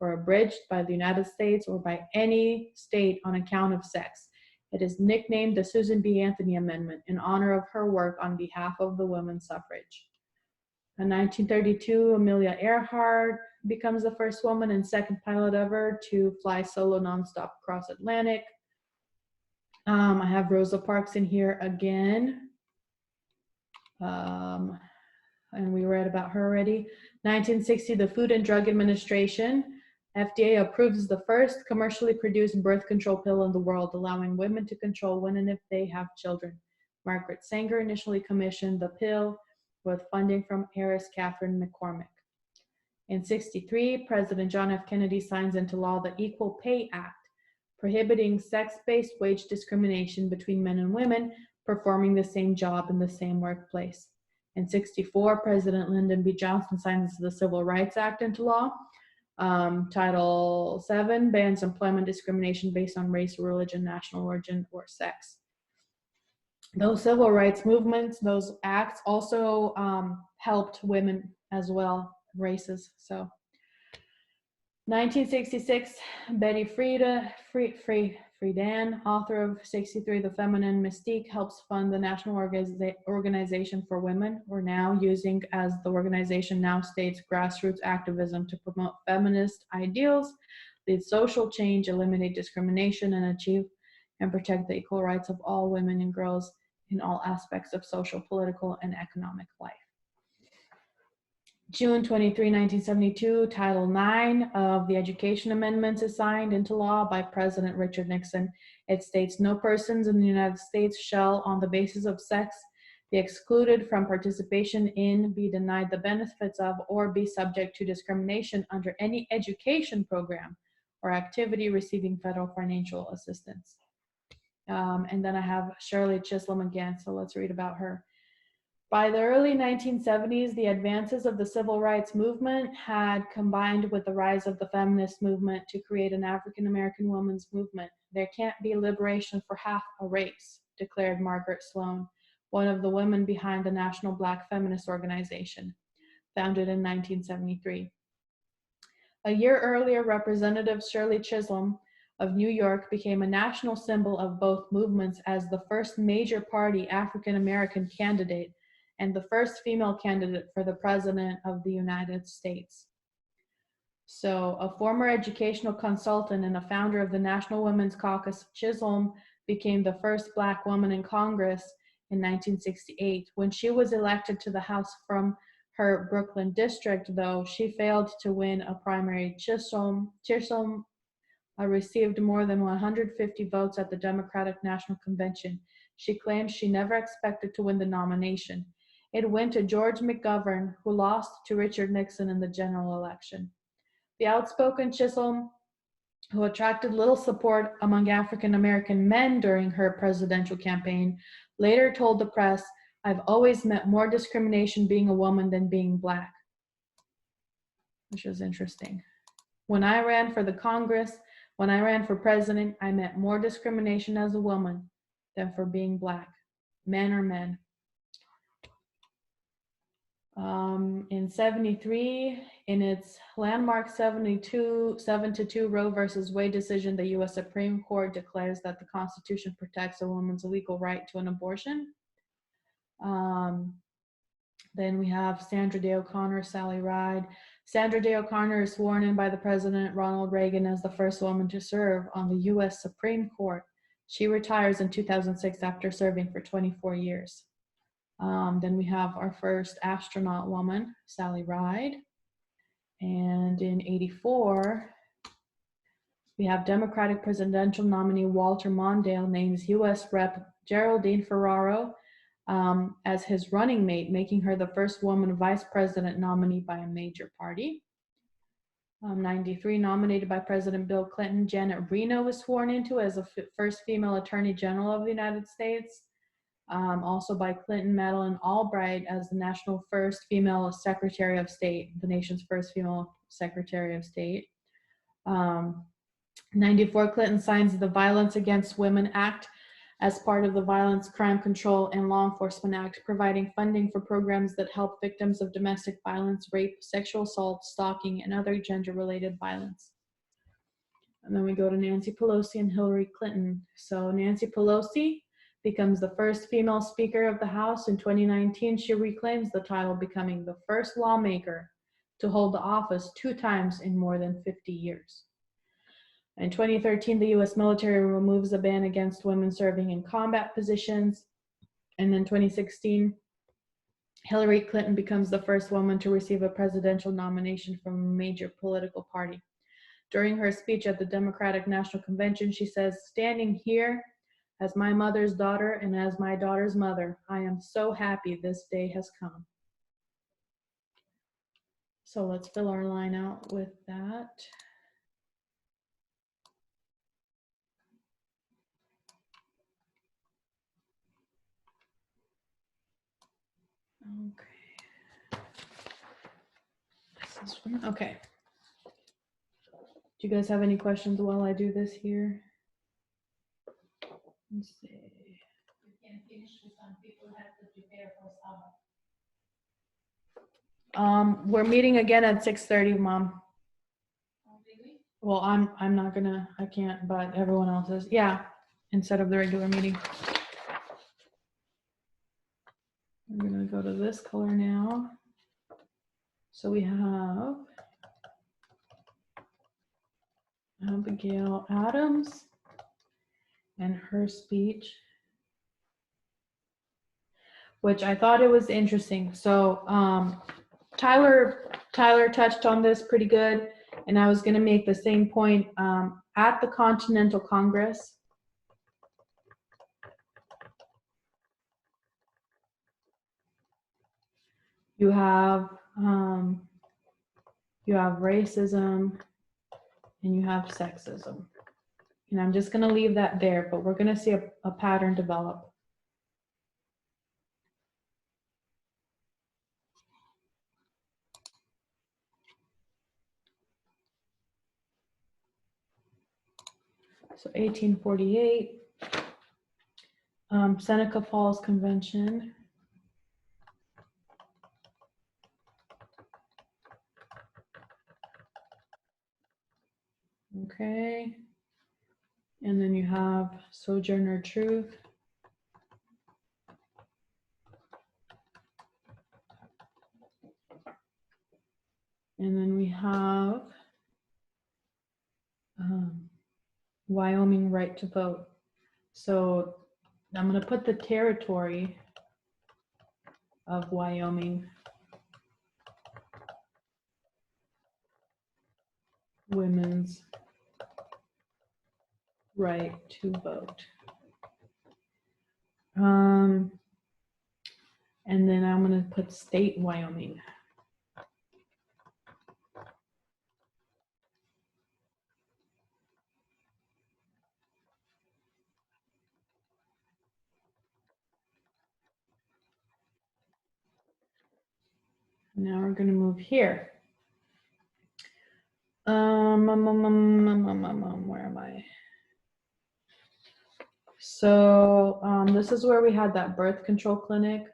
S1: or abridged by the United States or by any state on account of sex. It is nicknamed the Susan B. Anthony Amendment in honor of her work on behalf of the women's suffrage. In 1932, Amelia Earhart becomes the first woman and second pilot ever to fly solo nonstop across Atlantic. I have Rosa Parks in here again. And we read about her already. 1960, the Food and Drug Administration, FDA, approves the first commercially produced birth control pill in the world, allowing women to control when and if they have children. Margaret Sanger initially commissioned the pill with funding from heiress Catherine McCormick. In 63, President John F. Kennedy signs into law the Equal Pay Act, prohibiting sex-based wage discrimination between men and women performing the same job in the same workplace. In 64, President Lyndon B. Johnson signs the Civil Rights Act into law. Title VII bans employment discrimination based on race, religion, national origin, or sex. Those civil rights movements, those acts also helped women as well, races. So 1966, Betty Friedan, author of 63, The Feminine Mystique, helps fund the National Organization for Women, or NOW, using, as the organization now states, grassroots activism to promote feminist ideals, lead social change, eliminate discrimination, and achieve and protect the equal rights of all women and girls in all aspects of social, political, and economic life. June 23, 1972, Title IX of the Education Amendments is signed into law by President Richard Nixon. It states, no persons in the United States shall, on the basis of sex, be excluded from participation in, be denied the benefits of, or be subject to discrimination under any education program or activity receiving federal financial assistance. And then I have Shirley Chisholm again, so let's read about her. By the early 1970s, the advances of the civil rights movement had combined with the rise of the feminist movement to create an African American women's movement. There can't be liberation for half a race, declared Margaret Sloan, one of the women behind the National Black Feminist Organization, founded in 1973. A year earlier, Representative Shirley Chisholm of New York became a national symbol of both movements as the first major party African American candidate and the first female candidate for the President of the United States. So, a former educational consultant and a founder of the National Women's Caucus, Chisholm became the first Black woman in Congress in 1968. When she was elected to the House from her Brooklyn district, though, she failed to win a primary. Chisholm received more than 150 votes at the Democratic National Convention. She claims she never expected to win the nomination. It went to George McGovern, who lost to Richard Nixon in the general election. The outspoken Chisholm, who attracted little support among African American men during her presidential campaign, later told the press, "I've always met more discrimination being a woman than being Black," which was interesting. When I ran for the Congress, when I ran for president, I met more discrimination as a woman than for being Black. Men are men. In 73, in its landmark 7-2 Roe versus Wade decision, the U.S. Supreme Court declares that the Constitution protects a woman's legal right to an abortion. Then we have Sandra Day O'Connor, Sally Ride. Sandra Day O'Connor is sworn in by the President Ronald Reagan as the first woman to serve on the U.S. Supreme Court. She retires in 2006 after serving for 24 years. Then we have our first astronaut woman, Sally Ride. And in 84, we have Democratic presidential nominee Walter Mondale names U.S. Rep. Geraldine Ferraro as his running mate, making her the first woman vice president nominee by a major party. 93, nominated by President Bill Clinton, Janet Reno was sworn into as the first female Attorney General of the United States. Also by Clinton, Madeleine Albright as the national first female Secretary of State, the nation's first female Secretary of State. 94, Clinton signs the Violence Against Women Act as part of the Violence, Crime Control, and Law Enforcement Act, providing funding for programs that help victims of domestic violence, rape, sexual assault, stalking, and other gender-related violence. And then we go to Nancy Pelosi and Hillary Clinton. So Nancy Pelosi becomes the first female Speaker of the House. In 2019, she reclaims the title, becoming the first lawmaker to hold the office 2 times in more than 50 years. In 2013, the U.S. military removes the ban against women serving in combat positions. And then 2016, Hillary Clinton becomes the first woman to receive a presidential nomination from a major political party. During her speech at the Democratic National Convention, she says, "Standing here as my mother's daughter and as my daughter's mother, I am so happy this day has come." So let's fill our line out with that. Okay. This one. Okay. Do you guys have any questions while I do this here? Let's see. We're meeting again at 6:30, Mom. Well, I'm not gonna, I can't, but everyone else is. Yeah, instead of the regular meeting. We're gonna go to this color now. So we have Abigail Adams and her speech, which I thought it was interesting. So Tyler touched on this pretty good, and I was going to make the same point. At the Continental Congress, you have racism and you have sexism. And I'm just going to leave that there, but we're going to see a pattern develop. So 1848, Seneca Falls Convention. Okay. And then you have Sojourner Truth. And then we have Wyoming right to vote. So I'm going to put the territory of Wyoming women's right to vote. And then I'm going to put state Wyoming. Now we're going to move here. Where am I? So this is where we had that birth control clinic.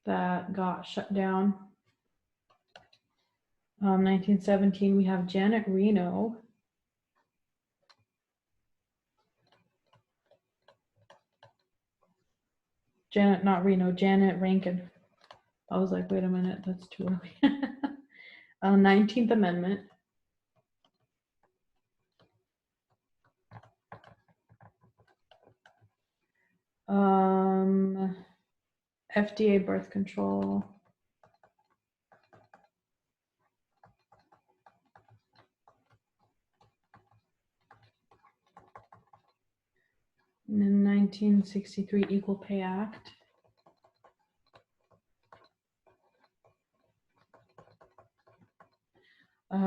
S1: That got shut down. 1917, we have Janet Reno. Janet Rankin. I was like, wait a minute, that's too early. 19th Amendment. FDA birth control. And then 1963 Equal Pay Act.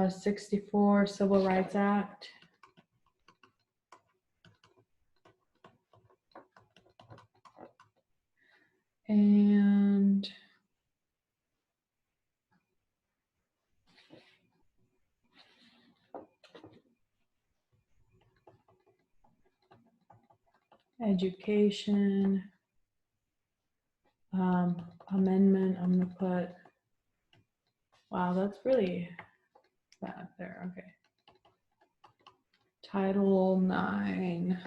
S1: 64 Civil Rights Act. And education amendment. I'm gonna put, wow, that's really bad there. Okay. Title 9.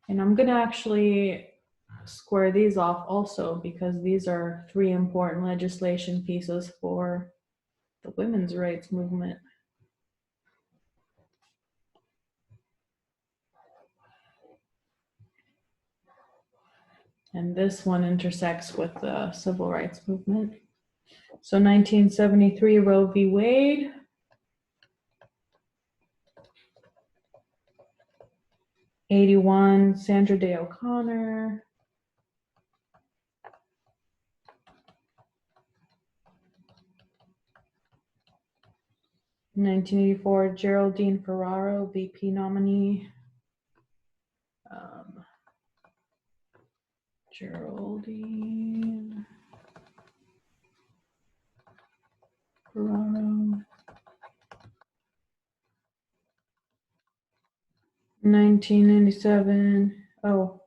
S1: And I'm gonna actually square these off also because these are 3 important legislation pieces for the women's rights movement. And this one intersects with the civil rights movement. So 1973 Roe v. Wade. '81 Sandra Day O'Connor. 1984 Geraldine Ferraro, VP nominee. Geraldine Ferraro. 1997. Oh,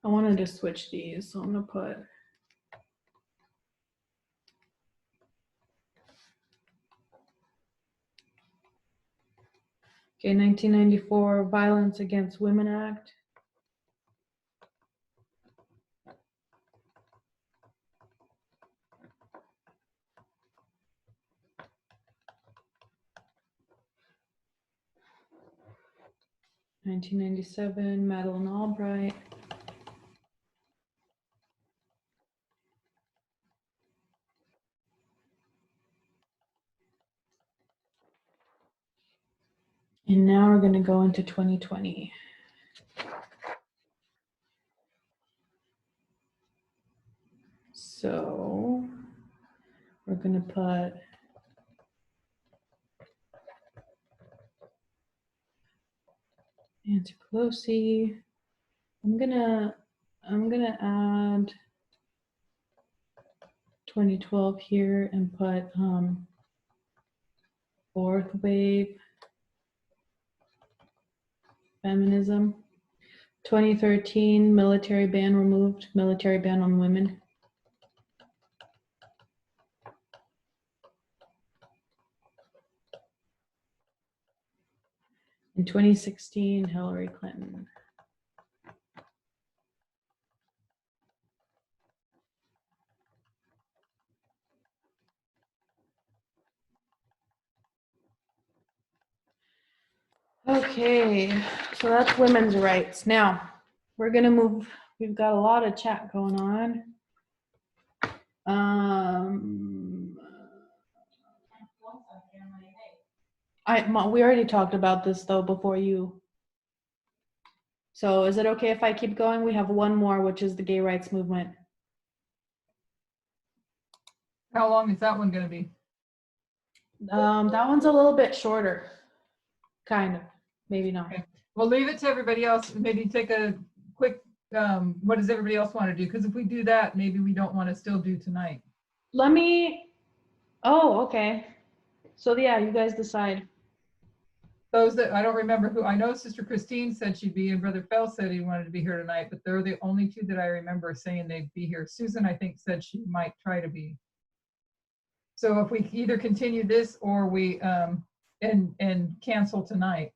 S1: I wanted to switch these, so I'm gonna put okay. 1994 Violence Against Women Act. 1997 Madeleine Albright. And now we're going to go into 2020. So we're going to put Nancy Pelosi. I'm gonna add 2012 here and put fourth wave feminism. 2013 military ban removed, military ban on women. In 2016 Hillary Clinton. Okay, so that's women's rights. Now we're gonna move. We've got a lot of chat going on. We already talked about this though before you. So is it okay if I keep going? We have one more, which is the gay rights movement.
S4: How long is that one going to be?
S1: That one's a little bit shorter, kind of, maybe not.
S4: Okay. We'll leave it to everybody else. Maybe take a quick, what does everybody else want to do? Because if we do that, maybe we don't want to still do tonight.
S1: Oh, okay. So yeah, you guys decide.
S4: Those that, I don't remember who, I know Sister Christine said she'd be, and Brother Fell said he wanted to be here tonight, but they're the only 2 that I remember saying they'd be here. Susan, I think, said she might try to be. So if we either continue this or we, and cancel tonight.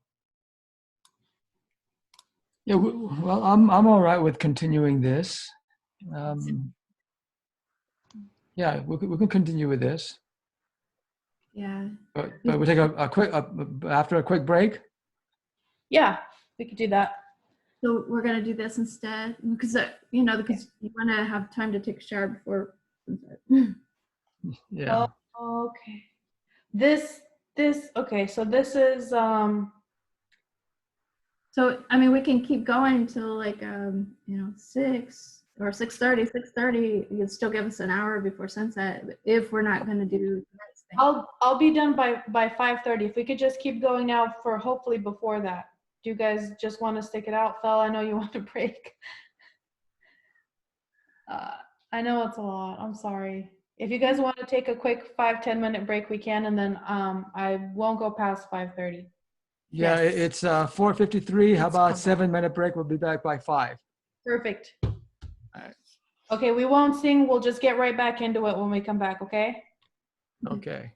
S2: Yeah, well, I'm all right with continuing this. Yeah, we can continue with this.
S6: Yeah.
S2: But we'll take a quick, after a quick break.
S1: Yeah, we could do that.
S6: So we're gonna do this instead because you want to have time to take a shower before.
S2: Yeah.
S1: Oh, okay. Okay. So this is
S6: So I mean, we can keep going until like 6. or 6:30, you'd still give us an hour before sunset if we're not going to do the next thing.
S1: I'll be done by 5:30. If we could just keep going now for hopefully before that. Do you guys just want to stick it out, Phil? I know you want a break. I know it's a lot. I'm sorry. If you guys want to take a quick 5-10 minute break, we can, and then I won't go past 5:30.
S2: Yeah,
S1: Yes.
S2: it's 4:53. How
S1: It's
S2: about
S1: come back.
S2: 7-minute break? We'll be back by 5.
S1: Perfect.
S2: right.
S1: Okay, we won't sing. We'll just get right back into it when we come back, okay?
S2: Okay.